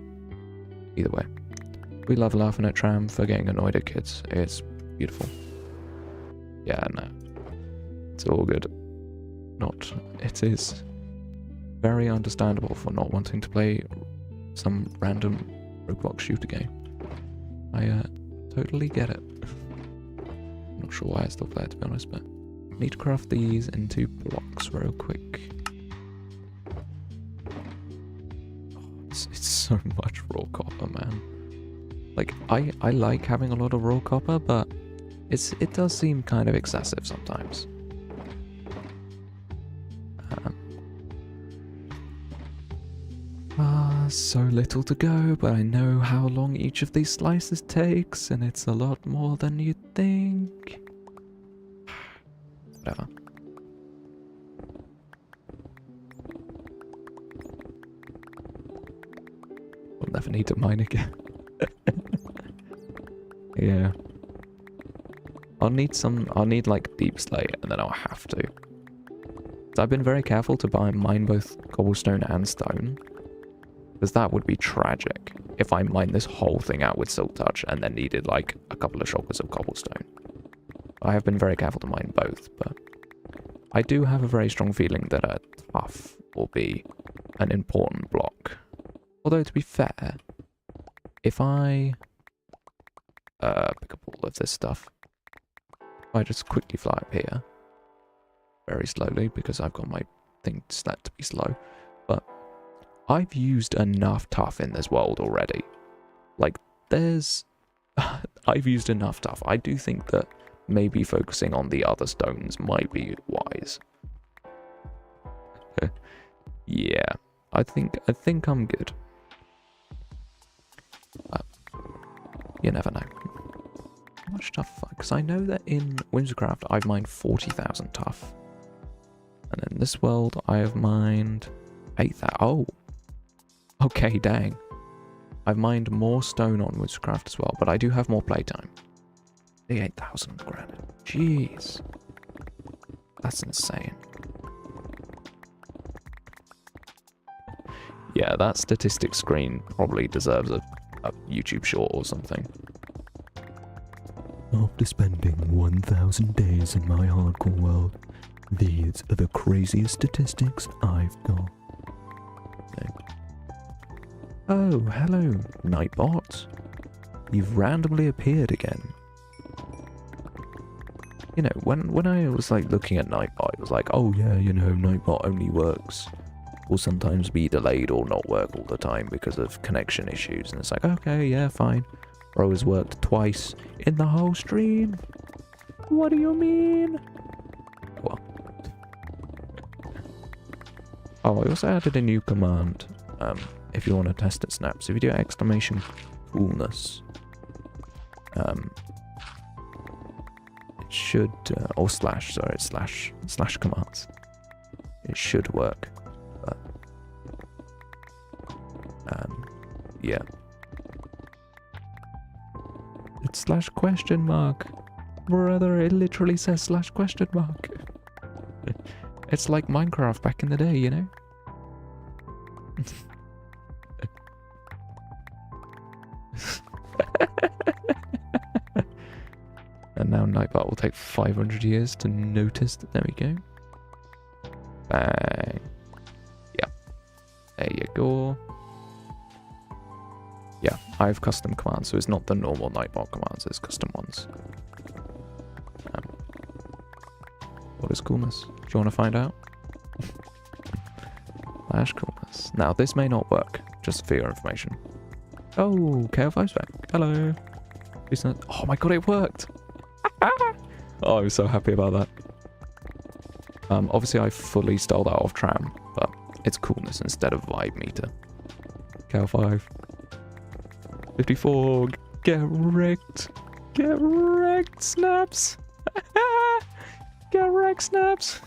either way. We love laughing at Tram for getting annoyed at kids. It's beautiful. Yeah, no. It's all good. It is very understandable for not wanting to play some random Roblox shooter game. I totally get it. I'm not sure why I still play it, to be honest, but need to craft these into blocks real quick. Oh, it's so much raw copper, man. Like, I like having a lot of raw copper, but it does seem kind of excessive sometimes. So little to go, but I know how long each of these slices takes, and it's a lot more than you'd think. Whatever. We'll never need to mine again. Yeah. I'll need like deep slate, and then I'll have to. So I've been very careful to mine both cobblestone and stone. Because that would be tragic if I mined this whole thing out with silk touch and then needed like a couple of shulkers of cobblestone. I have been very careful to mine both, but I do have a very strong feeling that a tuff will be an important block. Although to be fair, if I pick up all of this stuff, if I just quickly fly up here, very slowly because I've got my thing set to be slow, but I've used enough tuff in this world already. Like, I've used enough tuff. I do think that maybe focusing on the other stones might be wise. Yeah, I think I'm good. But you never know. How much tough? Because I know that in Whimsicraft I've mined 40,000 tough. And in this world I have mined 8,000. Oh. Okay, dang. I've mined more stone on Whimsicraft as well, but I do have more playtime. The 8,000 granite. Jeez. That's insane. Yeah, that statistics screen probably deserves a YouTube short or something. After spending 1,000 days in my hardcore world, these are the craziest statistics I've got. Okay. Oh, hello, Nightbot. You've randomly appeared again. You know, when I was like looking at Nightbot, it was like, oh yeah, you know, Nightbot only works, will sometimes be delayed or not work all the time because of connection issues. And it's like, okay, yeah, fine. Bro has worked twice in the whole stream. What do you mean? Well. Oh, I also added a new command. If you want to test it, snaps. If you do exclamation coolness, it should, or slash, sorry, slash commands. It should work. But, yeah. It's slash question mark. Brother, it literally says slash question mark. It's like Minecraft back in the day, you know? And now Nightbot will take 500 years to notice that. There we go. Bang. Yeah. There you go. Yeah, I have custom commands, so it's not the normal Nightbot commands, it's custom ones. What is coolness? Do you want to find out? Slash coolness. Now, this may not work, just for your information. Oh, KO5's back. Hello. Oh my god, it worked! Oh, I'm so happy about that. Obviously I fully stole that off Tram, but it's coolness instead of vibe meter. KO5. 54. Get wrecked. Get wrecked, snaps. Get wrecked, snaps.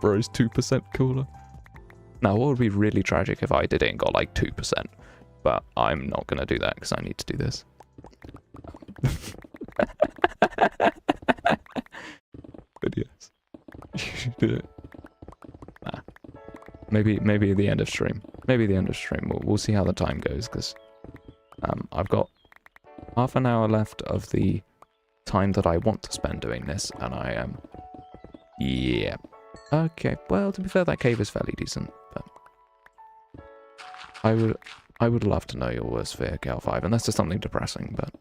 Bro's 2% cooler. Now, what would be really tragic if I did it and got like 2%? But I'm not going to do that because I need to do this. But yes. You should do it. Nah. Maybe at the end of stream. Maybe at the end of stream. We'll see how the time goes because I've got half an hour left of the time that I want to spend doing this, and I am... yeah. Okay, well, to be fair, that cave is fairly decent, but... I would love to know your worst fear, Cal5, unless there's something depressing, but...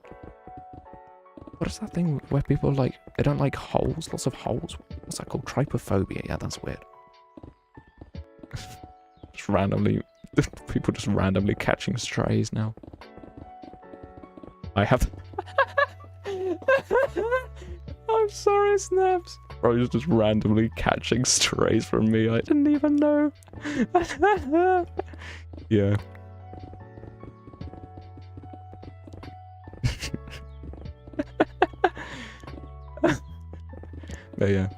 What is that thing where people, like, they don't like holes? Lots of holes? What's that called? Trypophobia? Yeah, that's weird. Just randomly... people just randomly catching strays now. I have... I'm sorry, Snaps. Bro, he's just randomly catching strays from me. I didn't even know. Yeah. But yeah.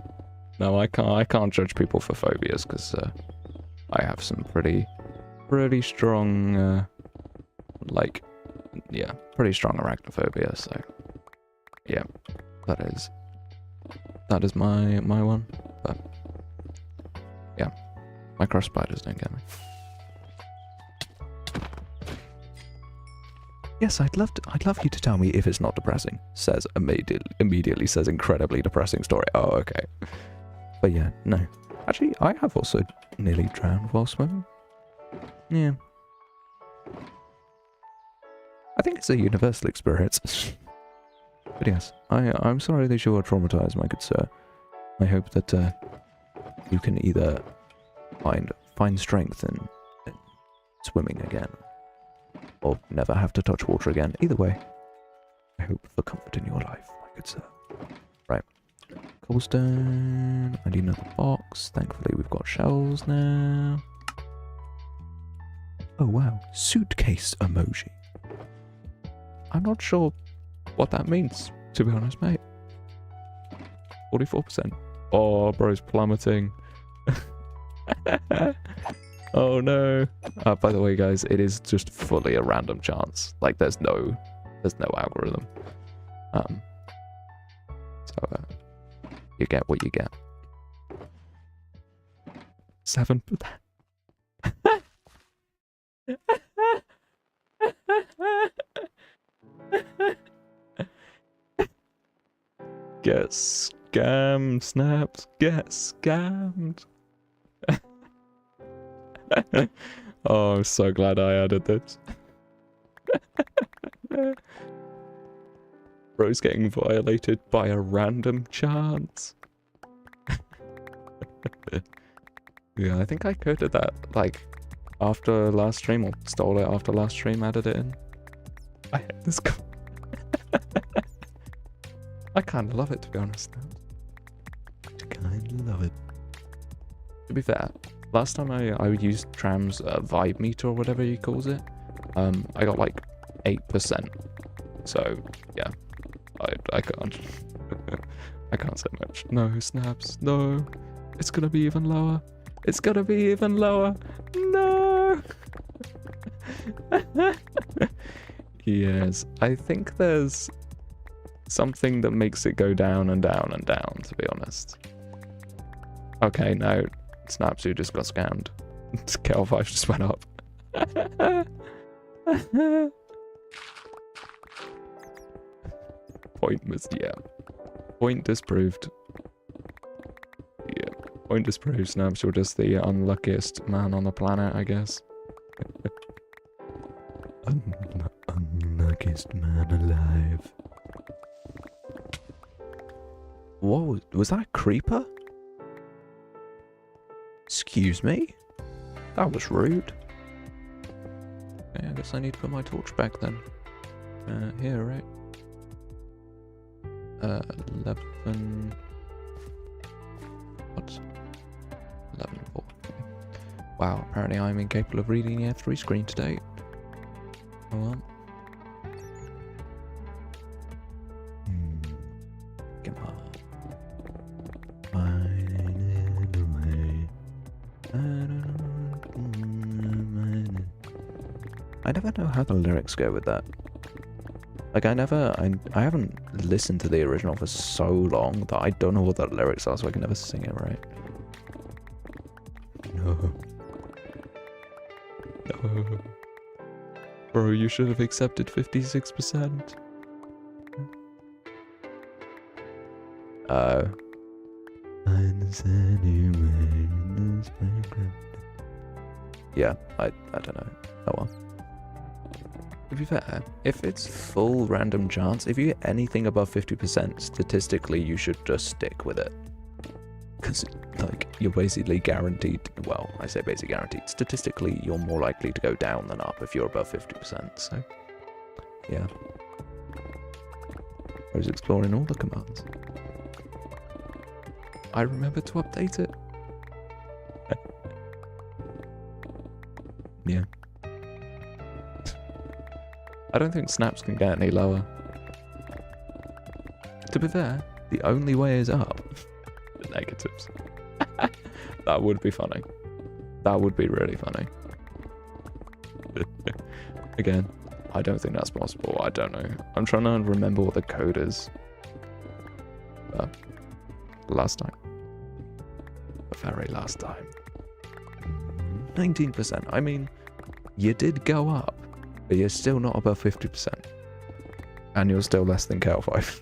No, I can't judge people for phobias because I have some pretty strong like, yeah, pretty strong arachnophobia, so yeah, that is my one. But yeah, micro spiders don't get me. Yes, I'd love you to tell me if it's not depressing. Says immediately says incredibly depressing story. Oh, okay. But yeah, no. Actually, I have also nearly drowned while swimming. Yeah. I think it's a universal experience. But yes, I'm sorry that you are traumatized, my good sir. I hope that you can either find strength in swimming again, or never have to touch water again. Either way, I hope for comfort in your life, my good sir. Right. Cobblestone. I need another box. Thankfully, we've got shells now. Oh, wow. Suitcase emoji. I'm not sure what that means, to be honest, mate. 44%. Oh, bro's plummeting. Oh no. By the way, guys, it is just fully a random chance. Like, there's no algorithm. So you get what you get. 7%. Get scammed, Snaps. Get scammed. Oh, I'm so glad I added this. Bro's getting violated by a random chance. Yeah, I think I coded that, like, after last stream, or stole it after last stream, added it in. I hate this guy. I kinda love it, to be honest. I kinda love it. To be fair, last time I used Tram's vibe meter, or whatever he calls it, I got like 8%. So, yeah, I can't. I can't say much. No, Snaps, no. It's gonna be even lower. It's gonna be even lower. No! Yes, I think there's something that makes it go down and down and down, to be honest. Okay, no. Snaps, who just got scammed. KL5 just went up. Point was, yeah. Point disproved. Yeah, point disproved. Snaps, you're just the unluckiest man on the planet, I guess. Unluckiest man alive. Whoa, was that a creeper? Excuse me? That was rude. Okay, I guess I need to put my torch back then. Here, right? 11... What? 11, 4. Okay. Wow, apparently I'm incapable of reading the F3 screen today. Oh well. Come on. I never know how the lyrics go with that. Like, I haven't listened to the original for so long that I don't know what the lyrics are, so I can never sing it right. No. No. Bro, you should have accepted 56%. Yeah, I don't know. Oh well. To be fair, if it's full random chance, if you get anything above 50%, statistically you should just stick with it. Because, like, you're basically guaranteed, well, I say basically guaranteed, statistically you're more likely to go down than up if you're above 50%, so, yeah. I was exploring all the commands. I remember to update it. Yeah. I don't think Snaps can get any lower. To be fair, the only way is up. The negatives. That would be funny. That would be really funny. Again, I don't think that's possible. I don't know. I'm trying to remember what the code is. Last time. The very last time. 19%. I mean, you did go up. But you're still not above 50%. And you're still less than KL5.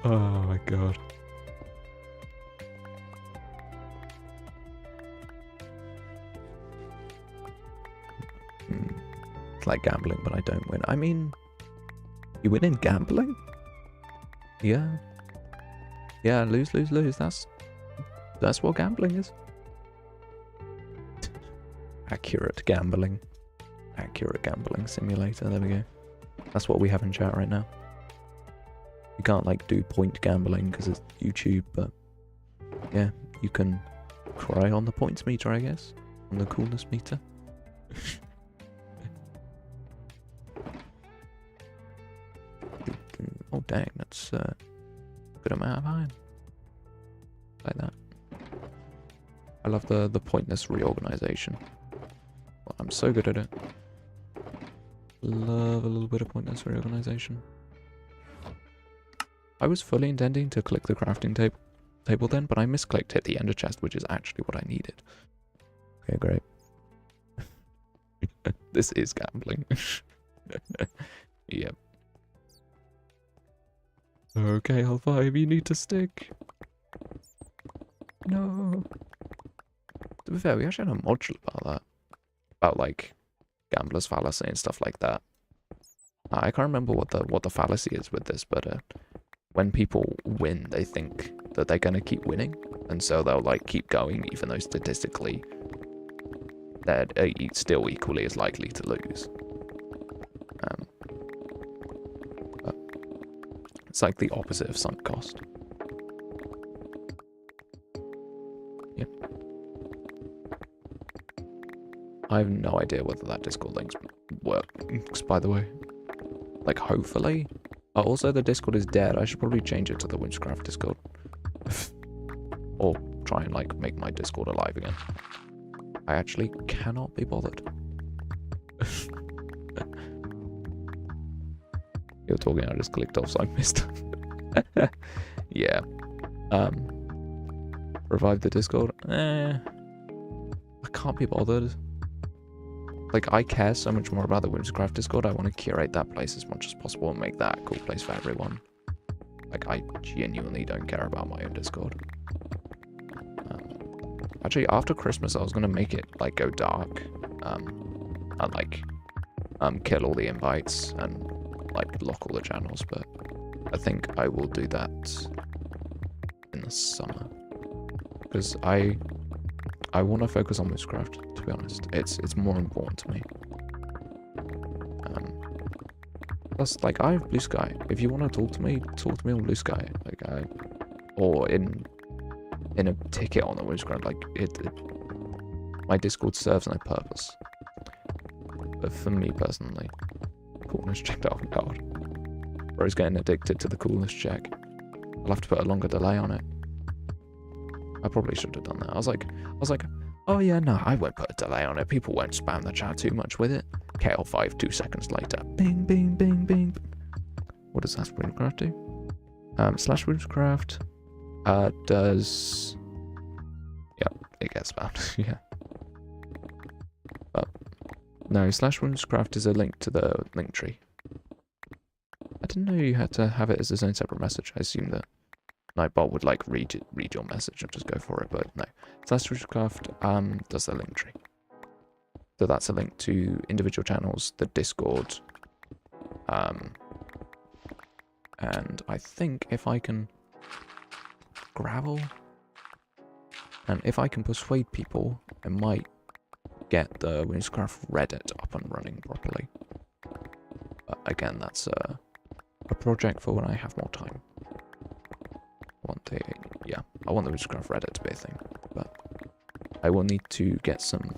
Oh my god. It's like gambling, but I don't win. I mean, you win in gambling? Yeah. Yeah, lose, lose, lose. That's what gambling is. Accurate gambling. Accurate gambling simulator. There we go. That's what we have in chat right now. You can't, like, do point gambling because it's YouTube, but yeah, you can cry on the points meter, I guess. On the coolness meter. That's a good amount of iron. Like that. I love the pointless reorganization. Well, I'm so good at it. Love a little bit of pointless reorganization. I was fully intending to click the crafting table then, but I misclicked hit the ender chest, which is actually what I needed. Okay, great. This is gambling. Yep. Okay, L5, you need to stick. No. To be fair, we actually had a module about that. About, like, gambler's fallacy and stuff like that. I can't remember what the fallacy is with this, but when people win, they think that they're gonna keep winning, and so they'll like keep going, even though statistically they're still equally as likely to lose. But it's like the opposite of sunk cost. Yep. I have no idea whether that Discord link works, by the way. Like, hopefully. Also, the Discord is dead. I should probably change it to the Whimsicraft Discord. Or try and, like, make my Discord alive again. I actually cannot be bothered. You're talking, I just clicked off, so I missed. Yeah. Revive the Discord? I can't be bothered. Like, I care so much more about the Whimsicraft Discord. I want to curate that place as much as possible and make that a cool place for everyone. Like, I genuinely don't care about my own Discord. Actually, after Christmas, I was going to make it, like, go dark. And, like, kill all the invites and, like, lock all the channels. But I think I will do that in the summer. Because I want to focus on Whimsicraft, to be honest. It's more important to me. Plus, like, I have Blue Sky. If you want to talk to me on Blue Sky. Like, or in a ticket on the Whimsicraft. Like, my Discord serves no purpose. But for me personally, coolness check. Oh god, bro's getting addicted to the coolness check. I'll have to put a longer delay on it. I probably should have done that. I was like, oh yeah, no, I won't put a delay on it. People won't spam the chat too much with it. KL5, 2 seconds later. Bing, bing, bing, bing. What does that Whimsicraft do? Slash Whimsicraft does... Yeah, it gets spammed, yeah. But, no, slash Whimsicraft is a link to the link tree. I didn't know you had to have it as its own separate message. I assumed that Nightbot would like read your message and just go for it, but no. Slash Whimsicraft does the link tree. So that's a link to individual channels, the Discord, and I think if I can gravel, and if I can persuade people, I might get the Whimsicraft Reddit up and running properly. But again, that's a project for when I have more time. I want the Whimsicraft Reddit to be a thing, but I will need to get some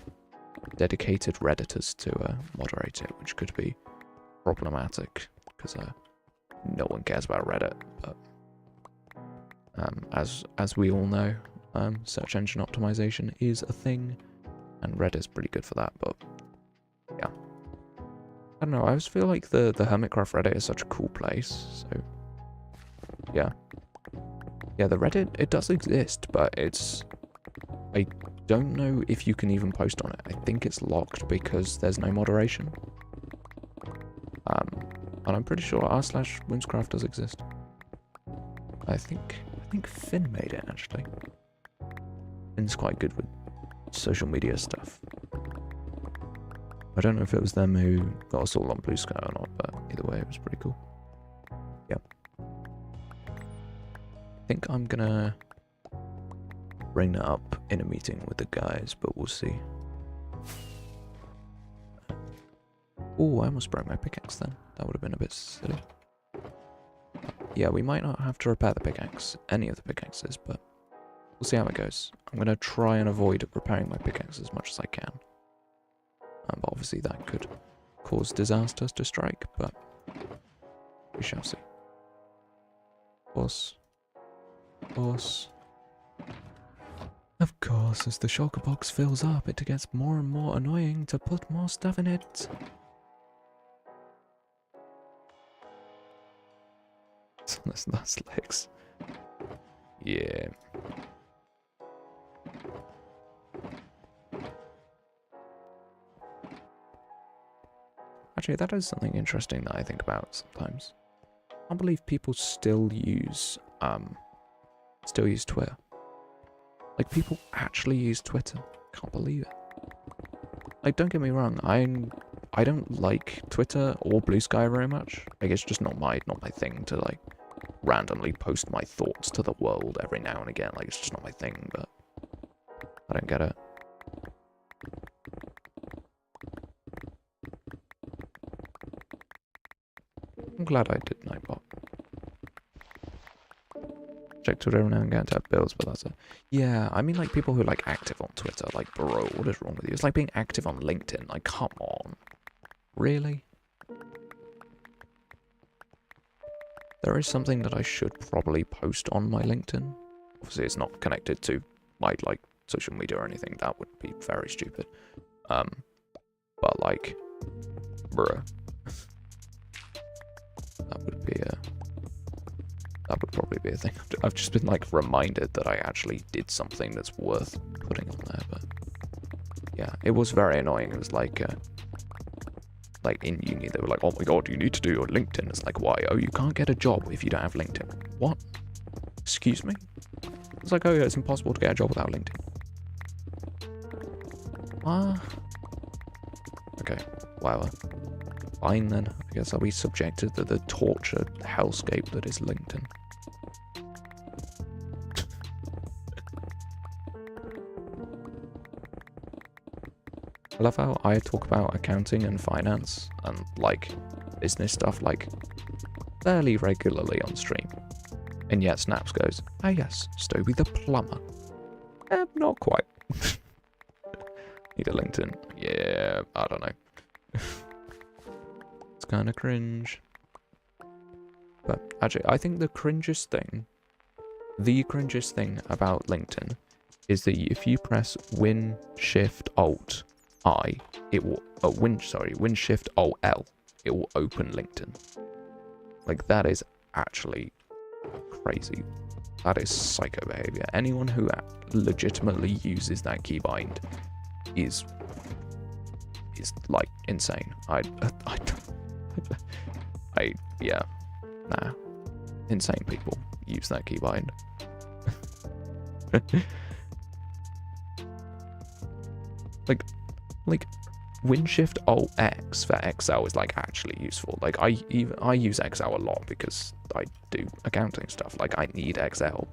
dedicated Redditors to moderate it, which could be problematic, because no one cares about Reddit, but as we all know, search engine optimization is a thing, and Reddit's pretty good for that, but yeah. I don't know, I always feel like the Hermitcraft Reddit is such a cool place, so yeah. Yeah, the Reddit, it does exist, but I don't know if you can even post on it. I think it's locked because there's no moderation. And I'm pretty sure r/Whimsicraft does exist. I think Finn made it, actually. Finn's quite good with social media stuff. I don't know if it was them who got us all on Blue Sky or not, but either way, it was pretty cool. Yep. I think I'm gonna bring that up in a meeting with the guys, but we'll see. Oh, I almost broke my pickaxe then. That would have been a bit silly. Yeah, we might not have to repair the pickaxe, any of the pickaxes, but we'll see how it goes. I'm gonna try and avoid repairing my pickaxe as much as I can. But obviously that could cause disasters to strike, but we shall see. course. Of course. Of course, as the shulker box fills up, it gets more and more annoying to put more stuff in it. That's legs. Yeah. Actually, that is something interesting that I think about sometimes. I can't believe people still use Twitter. Like, people actually use Twitter. Can't believe it. Like, don't get me wrong, I don't like Twitter or Blue Sky very much. Like, it's just not my thing to, like, randomly post my thoughts to the world every now and again. Like, it's just not my thing, but I don't get it. I'm glad I did Nightbot. Check Twitter every now and again to have bills, but that's it. Yeah, I mean, like, people who are, like, active on Twitter, like, bro, what is wrong with you? It's like being active on LinkedIn. Like, come on. Really? There is something that I should probably post on my LinkedIn. Obviously, it's not connected to my, like, social media or anything. That would be very stupid. But, like, bruh. That would probably be a thing. I've just been, like, reminded that I actually did something that's worth putting on there, but yeah, it was very annoying. It was like in uni, they were like, oh my god, you need to do your LinkedIn. It's like, why? Oh, you can't get a job if you don't have LinkedIn. What? Excuse me? It's like, oh yeah, it's impossible to get a job without LinkedIn. Okay, whatever. Fine then. I guess I'll be subjected to the torture hellscape that is LinkedIn. I love how I talk about accounting and finance and, like, business stuff, like, fairly regularly on stream. And yet Snaps goes, ah yes, Stoby the plumber. Not quite. Need a LinkedIn. Yeah, I don't know. It's kind of cringe. But actually, I think the cringiest thing about LinkedIn is that if you press Win Shift Alt I, it will Win Shift Alt L, it will open LinkedIn. Like, that is actually crazy. That is psycho behavior. Anyone who legitimately uses that keybind is like insane. Yeah, nah. Insane people use that keybind. like Win Shift Alt X for Excel is, like, actually useful. Like, I use Excel a lot because I do accounting stuff. Like, I need Excel,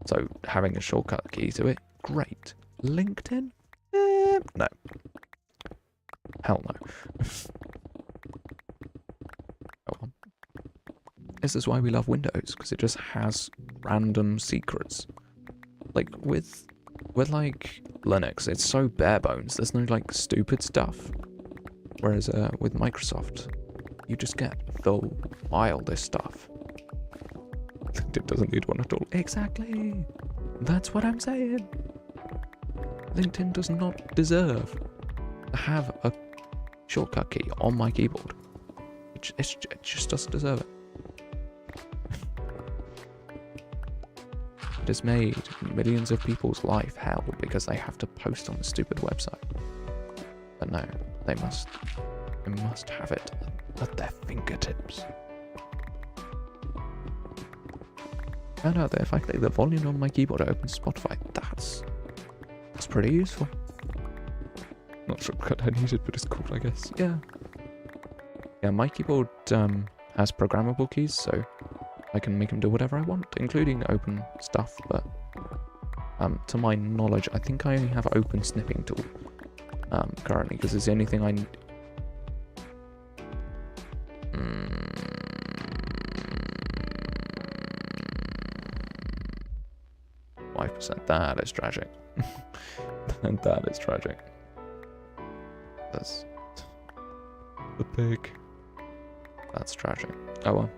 so having a shortcut key to it, great. LinkedIn? No. Hell no. Go on. This is why we love Windows, because it just has random secrets. Like, with like Linux, it's so bare bones. There's no, like, stupid stuff. Whereas with Microsoft, you just get the wildest stuff. It doesn't need one at all. Exactly. That's what I'm saying. LinkedIn does not deserve to have a shortcut key on my keyboard. It just doesn't deserve it. It has made millions of people's life hell because they have to post on the stupid website. But no, they must have it at their fingertips. Found out that if I click the volume on my keyboard, it opens Spotify. That's pretty useful. Not sure what I needed, but it's cool, I guess. Yeah. Yeah, my keyboard has programmable keys, so I can make them do whatever I want, including open stuff, but to my knowledge, I think I only have open snipping tool currently, because it's the only thing I need. 5%. That is tragic. That is tragic. That's the pig. That's tragic. Oh well.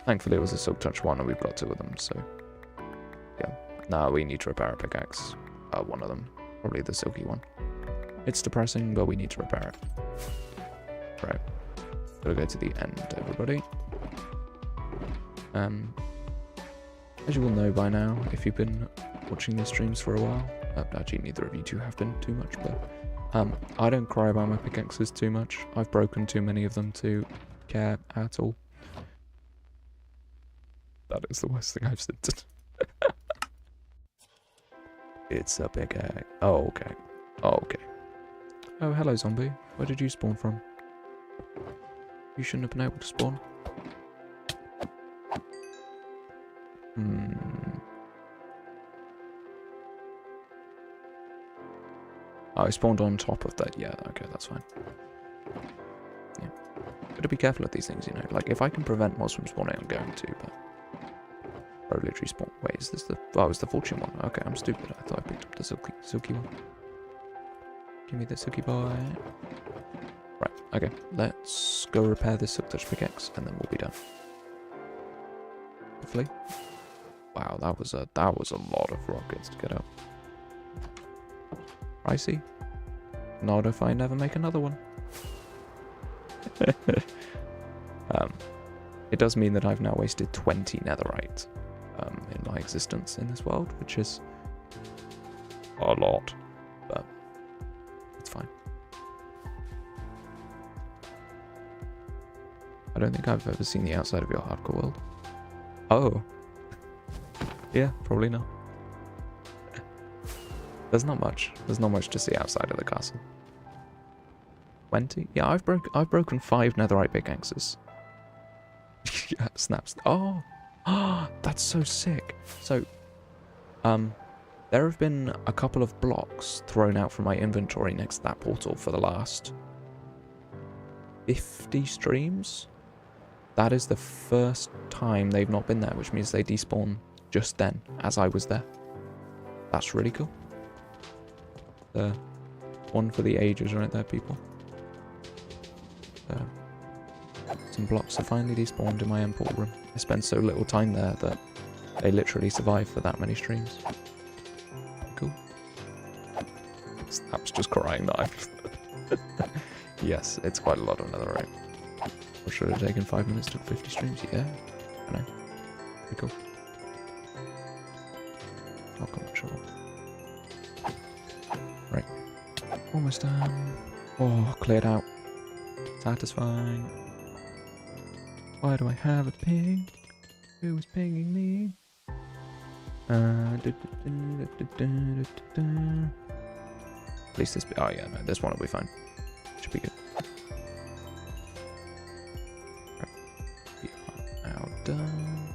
thankfully it was a silk touch one and we've got 2 of them, so yeah. Now we need to repair a pickaxe. One of them. Probably the silky one. It's depressing, but we need to repair it. Right. Gotta go to the end, everybody. As you will know by now, if you've been watching these streams for a while, actually neither of you two have been too much, but I don't cry about my pickaxes too much. I've broken too many of them to care at all. That is the worst thing I've said. It's a pickaxe. Oh, okay. Oh, okay. Oh, hello, zombie. Where did you spawn from? You shouldn't have been able to spawn. Oh, I spawned on top of that. Yeah, okay, that's fine. Yeah. Gotta be careful of these things, you know. Like, if I can prevent mods from spawning, I'm going to, but... I literally spawned... Wait, is this the... Oh, it's the fortune one. Okay, I'm stupid. I thought I picked up the silky one. Give me the silky boy. Right, okay. Let's go repair this silk touch pickaxe, and then we'll be done. Hopefully. Wow, that was a lot of rockets to get up. Pricey. Not if I never make another one. It does mean that I've now wasted 20 netherite in my existence in this world, which is a lot, but it's fine. I don't think I've ever seen the outside of your hardcore world. Oh. Yeah, probably not. There's not much. There's not much to see outside of the castle. 20? Yeah, I've broken 5 netherite pickaxes. Yeah, snaps. Oh, that's so sick. So, there have been a couple of blocks thrown out from my inventory next to that portal for the last 50 streams. That is the first time they've not been there, which means they despawn just then, as I was there. That's really cool. The one for the ages right there, people. Some blocks have finally despawned in my import room. I spent so little time there that they literally survived for that many streams. Cool. Snap's just crying that I've... Yes, it's quite a lot of netherite. Or should have taken 5 minutes to 50 streams? Yeah, I know. Pretty cool. I'll come trouble. Right. Almost done. Oh, cleared out. Satisfying. Why do I have a ping? Who is pinging me? At least this... Oh yeah, no, this one will be fine. Should be good. We are now done.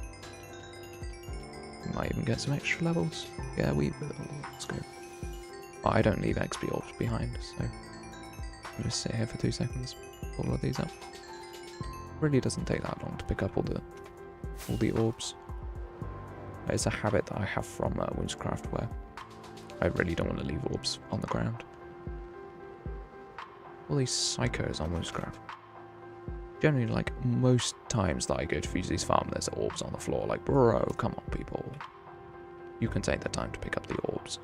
We might even get some extra levels. Yeah, we will. Let's go. Oh, I don't leave XP orbs behind, so... I'll just sit here for 2 seconds. Pull all of these up. Really doesn't take that long to pick up all the orbs. It's a habit that I have from Whimsicraft where I really don't want to leave orbs on the ground. All these psychos on Whimsicraft. Generally, like, most times that I go to Fusy's farm, there's orbs on the floor. Like, bro, come on, people. You can take the time to pick up the orbs.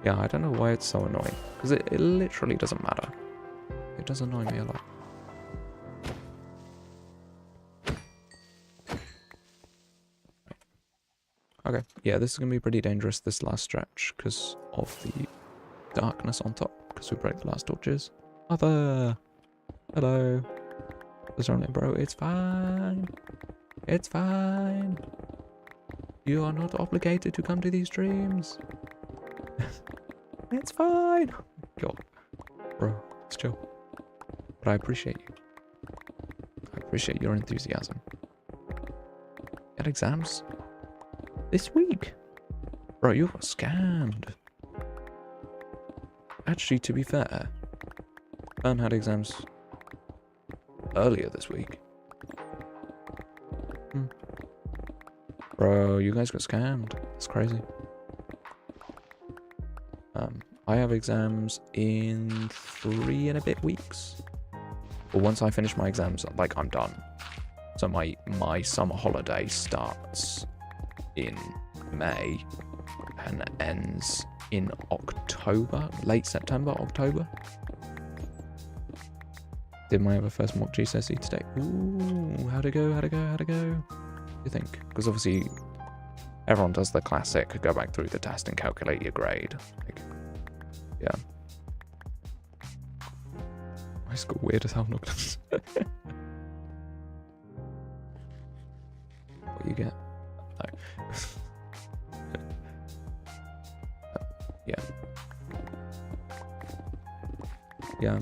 Yeah, I don't know why it's so annoying. Because it literally doesn't matter. It does annoy me a lot. Okay, yeah, this is going to be pretty dangerous, this last stretch, because of the darkness on top, because we break the last torches. Mother! Hello! What's wrong, bro? It's fine! It's fine! You are not obligated to come to these streams! It's fine! God. Bro, it's chill. But I appreciate you. I appreciate your enthusiasm. Get exams? This week? Bro, you got scammed. Actually, to be fair, Fern had exams earlier this week. Bro, you guys got scammed. That's crazy. I have exams in 3 and a bit weeks. But once I finish my exams, like, I'm done. So my summer holiday starts in May and ends in October, late September, October. Did my other first mock GCSE today? Ooh, how'd it go? How'd it go? How'd it go? What do you think? Because obviously everyone does the classic, go back through the test and calculate your grade. Like, yeah. My school weird as hell, not gonna What you get? No. Yeah. Yeah.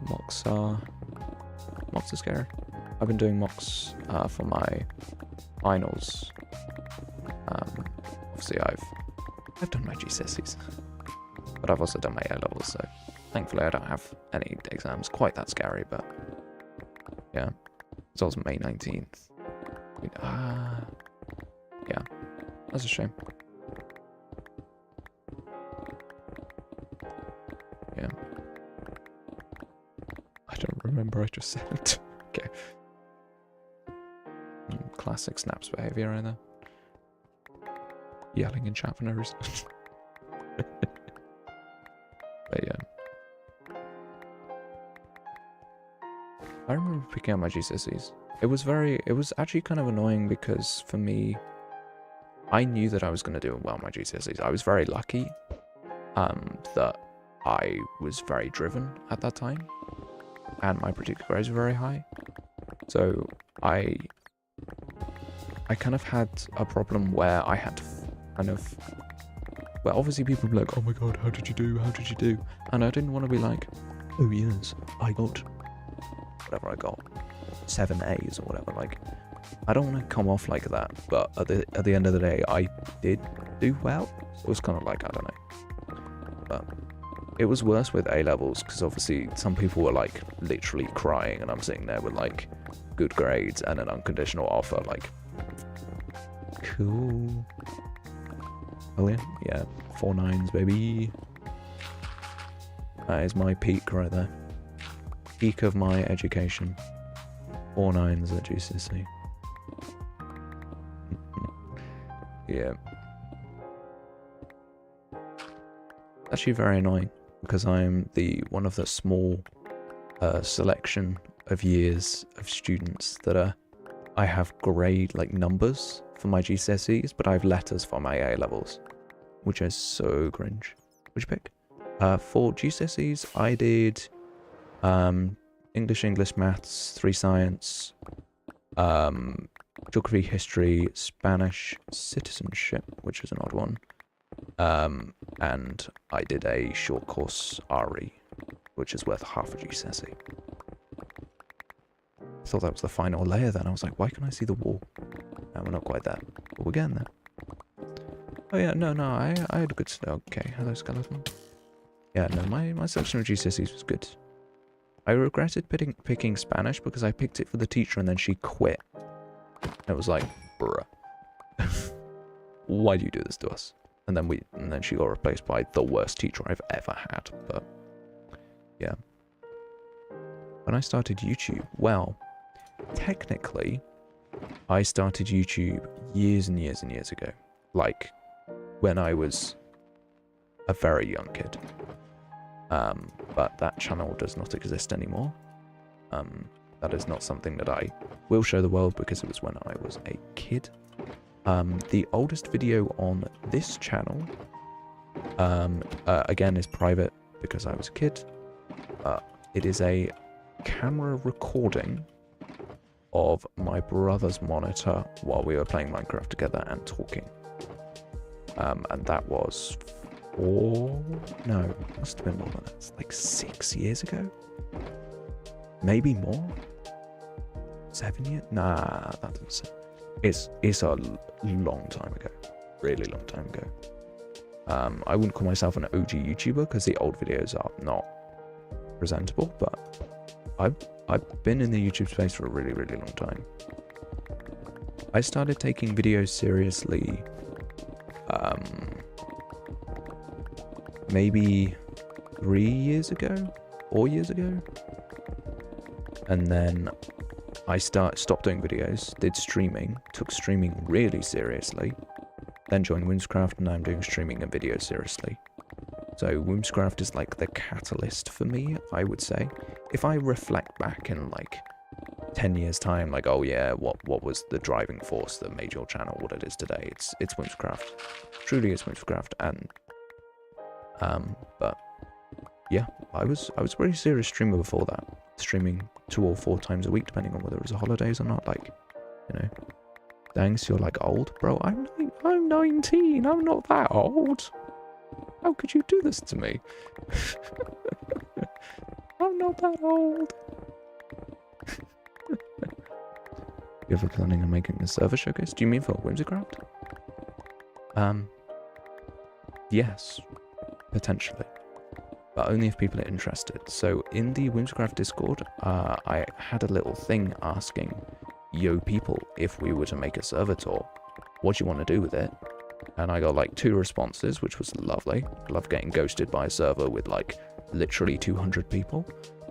Mocks are scary. I've been doing mocks for my finals. Obviously I've done my GCSEs, but I've also done my A-levels, so thankfully I don't have any exams quite that scary, but yeah. It's also May 19th. Yeah, that's a shame. Yeah. I don't remember, I just said. Okay. Classic snaps behavior right there. Yelling in chat for no reason. But yeah. I remember picking up my GCSEs. It was actually kind of annoying because for me, I knew that I was going to do well in my GCSEs. I was very lucky that I was very driven at that time, and my predicted grades were very high. So I kind of had a problem where I had to kind of, well, obviously people were like, oh my god, how did you do? How did you do? And I didn't want to be like, oh yes, I got whatever I got, 7 A's or whatever. Like, I don't want to come off like that, but at the end of the day, I did do well. So it was kind of like, I don't know. But it was worse with A-levels, because obviously some people were like literally crying, and I'm sitting there with like good grades and an unconditional offer, like, cool. Oh yeah, 4 9s, baby. That is my peak right there. Peak of my education. 4 9s at GCSE. Yeah. Actually very annoying, because I'm one of the small selection of years of students that I have grade like numbers for my GCSEs, but I have letters for my A-levels, which is so cringe. Which pick? For GCSEs, I did English, Maths, 3 Science, Geography, History, Spanish, Citizenship, which is an odd one, and I did a short course RE, which is worth half a GCSE. I thought that was the final layer then. I was like, why can I see the wall? No, we're not quite there, but we're getting there. Oh yeah, no, I had a good start. Okay, hello skeleton. Yeah, no, my selection of GCSEs was good. I regretted picking Spanish because I picked it for the teacher and then she quit. And it was like, bruh. Why do you do this to us? And then she got replaced by the worst teacher I've ever had. But yeah. When I started YouTube, well, technically, I started YouTube years and years and years ago. Like, when I was a very young kid. But that channel does not exist anymore. That is not something that I will show the world because it was when I was a kid. The oldest video on this channel, again, is private because I was a kid. It is a camera recording of my brother's monitor while we were playing Minecraft together and talking. And that was no, it must have been more than that. It's like 6 years ago? Maybe more? 7 years? Nah, that doesn't say. It's a long time ago. Really long time ago. I wouldn't call myself an OG YouTuber because the old videos are not presentable, but I've been in the YouTube space for a really, really long time. I started taking videos seriously maybe 3 years ago 4 years ago. And then I stopped doing videos, did streaming, took streaming really seriously, then joined Whimsicraft, and now I'm doing streaming and video seriously. So Whimsicraft is like the catalyst for me, I would say. If I reflect back in like 10 years time, like, oh yeah, what was the driving force that made your channel what it is today? It's Whimsicraft. Truly it's Whimsicraft. And but yeah, I was a pretty serious streamer before that, streaming 2 or 4 times a week depending on whether it was holidays or not. Like, you know, thanks, you're like old, bro. I'm 19, I'm not that old. How could you do this to me? I'm not that old. You ever planning on making a server showcase? Do you mean for Whimsicraft? Yes, potentially, but only if people are interested. So in the Whimsicraft Discord, I had a little thing asking, yo people, if we were to make a server tour, what do you want to do with it? And I got like 2 responses, which was lovely. I love getting ghosted by a server with like literally 200 people.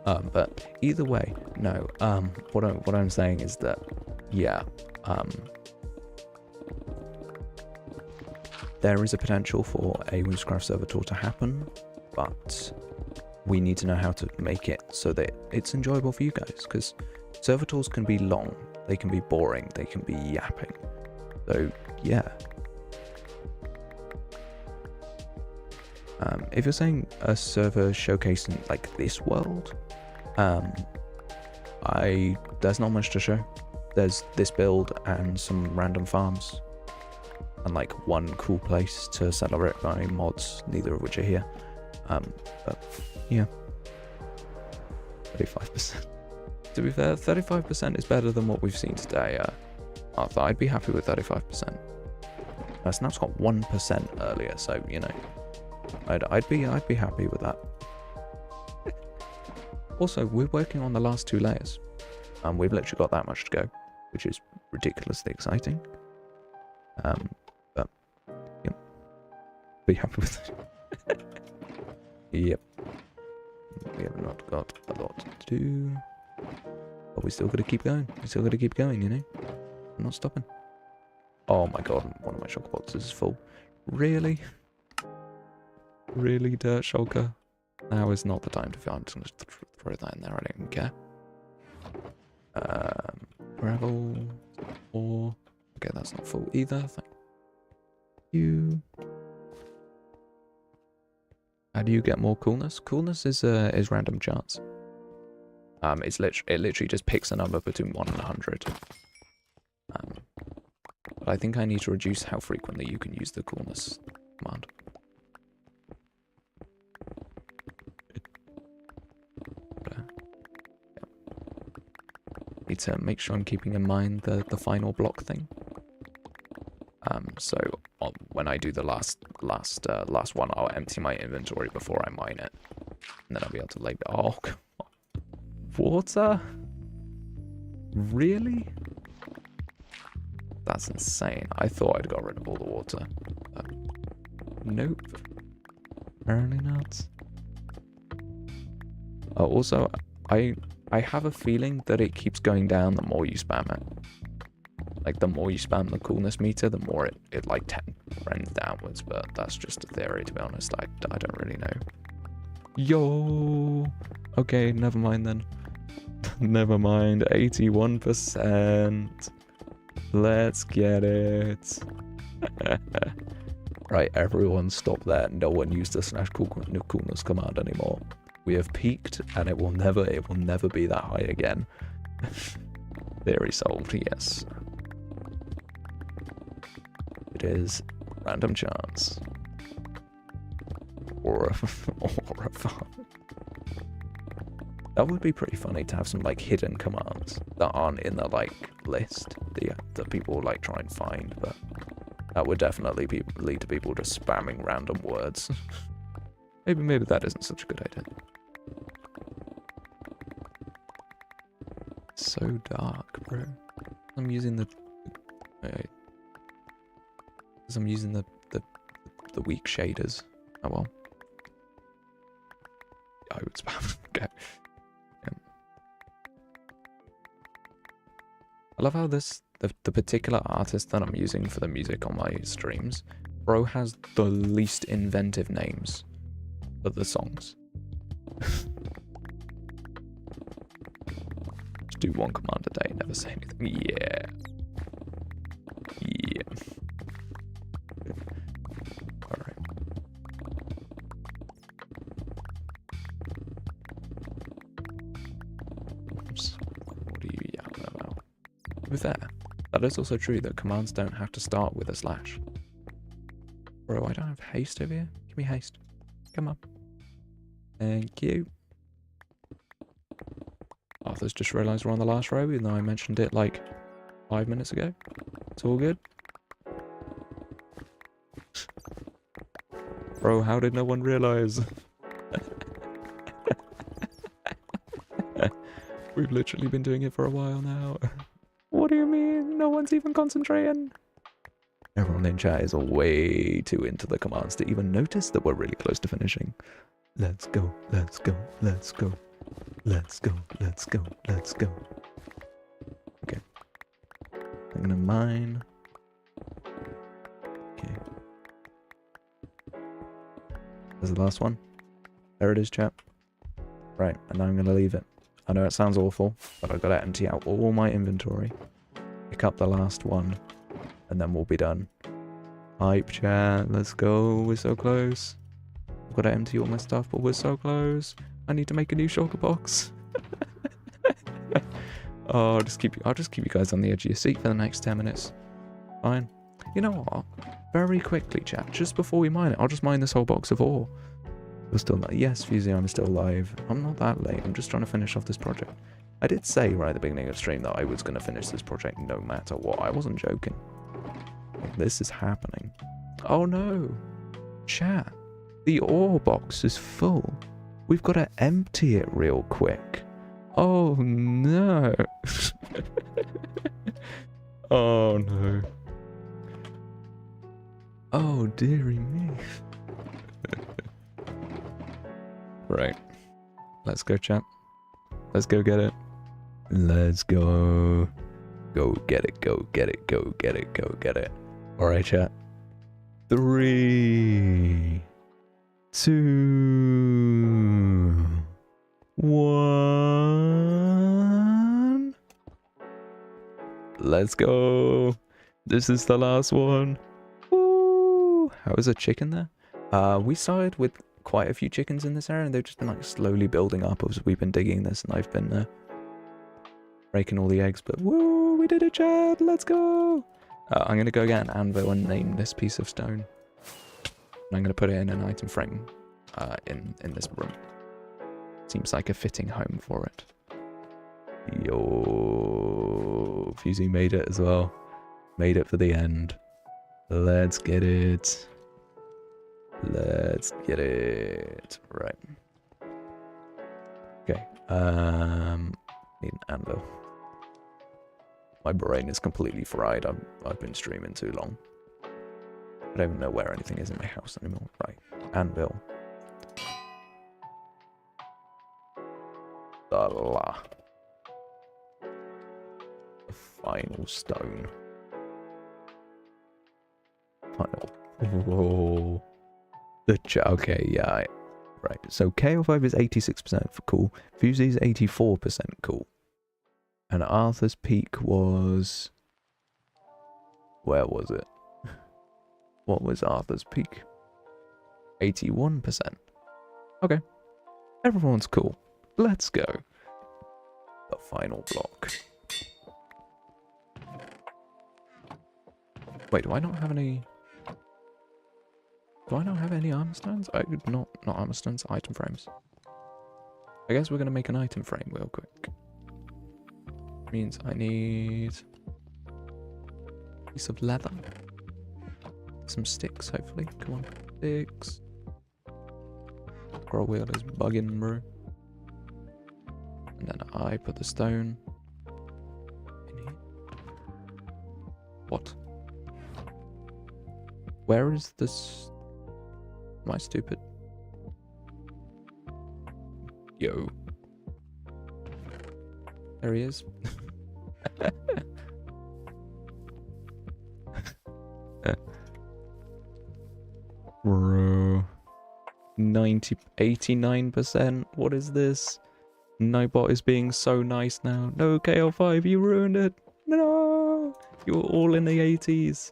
But either way, no. What I'm saying is that, yeah, there is a potential for a Whimsicraft server tour to happen, but we need to know how to make it so that it's enjoyable for you guys, because server tours can be long, they can be boring, they can be yapping. So, yeah. If you're saying a server showcasing like this world, there's not much to show. There's this build and some random farms, and like 1 cool place to celebrate by mods, neither of which are here. But yeah, 35%. To be fair, 35% is better than what we've seen today. Arthur, I'd be happy with 35%. Snap's got 1% earlier, so you know, I'd be happy with that. Also, we're working on the last 2 layers, and we've literally got that much to go, which is ridiculously exciting. But yep, be happy with it. Yep, we have not got a lot to do, but we still got to keep going. We still got to keep going, you know. I'm not stopping. Oh my god, one of my shulker boxes is full. Really? Really, Dirt Shulker? Now is not the time to feel. I'm just going to throw that in there. I don't even care. Gravel. Or... okay, that's not full either. Thank you. How do you get more coolness? Coolness is random chance. It literally just picks a number between 1 and 100. But I think I need to reduce how frequently you can use the coolness command. Need to make sure I'm keeping in mind the final block thing. So when I do the last one, I'll empty my inventory before I mine it, and then I'll be able to label. Oh, come on. Water? Really? That's insane. I thought I'd got rid of all the water. Nope. Apparently not. Oh, also, I have a feeling that it keeps going down the more you spam it. Like, the more you spam the coolness meter, the more it like trends downwards, but that's just a theory, to be honest. I don't really know. Yo! Okay, never mind then. Never mind, 81%. Let's get it. Right, everyone stop there. No one use the /coolness command anymore. We have peaked, and it will never be that high again. Theory solved, yes. It is random chance. Or a farm. That would be pretty funny to have some like hidden commands that aren't in the like list that people like try and find, but that would definitely lead to people just spamming random words. maybe that isn't such a good idea. So dark, bro. I'm using the weak shaders. Oh well. I would spam. Okay. love how the particular artist that I'm using for the music on my streams, bro has the least inventive names for the songs. Just do one command a day, never say anything. Yeah. Yeah. Alright. What are you yelling about? With that is also true that commands don't have to start with a slash. Bro, I don't have haste over here. Give me haste. Come on. Thank you. Arthur's just realised we're on the last row, even though I mentioned it like 5 minutes ago. It's all good. Bro, how did no one realise? We've literally been doing it for a while now. What do you mean? No one's even concentrating. Everyone in chat is way too into the commands to even notice that we're really close to finishing. Let's go, let's go, let's go. Let's go, let's go, let's go. Okay. I'm gonna mine. Okay. There's the last one. There it is, chat. Right, and now I'm gonna leave it. I know it sounds awful, but I've got to empty out all my inventory. Pick up the last one, and then we'll be done. Hype chat, let's go. We're so close. I've got to empty all my stuff, but we're so close. I need to make a new shulker box. Oh, I'll just keep you guys on the edge of your seat for the next 10 minutes. Fine. You know what? Very quickly, chat. Just before we mine it, I'll just mine this whole box of ore. We're still not. Yes, Fusey, I'm still live. I'm not that late. I'm just trying to finish off this project. I did say right at the beginning of the stream that I was going to finish this project no matter what. I wasn't joking. Like, this is happening. Oh no. Chat. The ore box is full. We've got to empty it real quick. Oh no. Oh no. Oh dearie me. Right. Let's go, chat. Let's go get it. Let's go. Go get it, go get it, go get it, go get it. Alright, chat. 3, 2, 1. Let's go. This is the last one. Woo! How is a chicken there? We started with quite a few chickens in this area, and they've just been like slowly building up as we've been digging this, and I've been breaking all the eggs. But woo, we did it, Chad! Let's go! I'm gonna go get an anvil and name this piece of stone, and I'm gonna put it in an item frame in this room. Seems like a fitting home for it. Yo, Fusey made it as well. Made it for the end. Let's get it. Let's get it. Right. Okay. Need an anvil. My brain is completely fried. I've been streaming too long. I don't even know where anything is in my house anymore. Right. Anvil. The final stone. Final. Whoa. Okay, yeah. Right. So KO5 is 86% for cool. Fusey is 84% cool. And Arthur's peak was... Where was it? What was Arthur's peak? 81%. Okay. Everyone's cool. Let's go. The final block. Wait, do I not have any... Do I not have any armor stands? Not armor stands, item frames. I guess we're going to make an item frame real quick. Means I need a piece of leather. Some sticks, hopefully. Come on, sticks. Scroll wheel is bugging, bro. And then I put the stone in here. What? Where is this? Am I stupid? Yo. There he is. Bro. 89%. What is this? Nightbot is being so nice now. No, KL5, you ruined it. No! You were all in the 80s.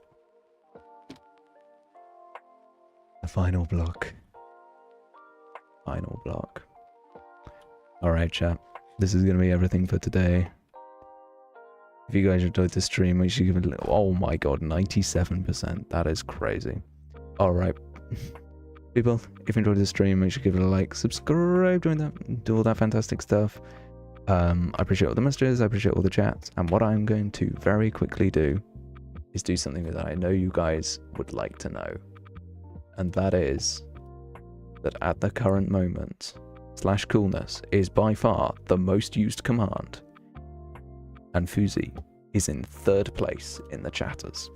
The final block. Final block. Alright, chat. This is going to be everything for today. If you guys enjoyed the stream, make sure you give it a... Oh my god, 97%. That is crazy. Alright. People, if you enjoyed the stream, make sure you give it a like, subscribe, join that, do all that fantastic stuff. I appreciate all the messages, I appreciate all the chats, and what I'm going to very quickly do is do something that I know you guys would like to know. And that is that at the current moment, /coolness is by far the most used command. And Fuzi is in 3rd place in the chatters.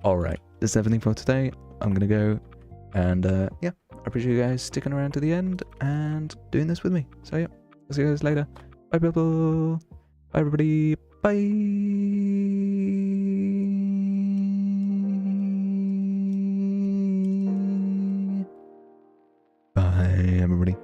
Alright, this is everything for today. I'm gonna go and yeah, I appreciate you guys sticking around to the end and doing this with me. So yeah, I'll see you guys later. Bye people. Bye everybody. Bye. Bye everybody.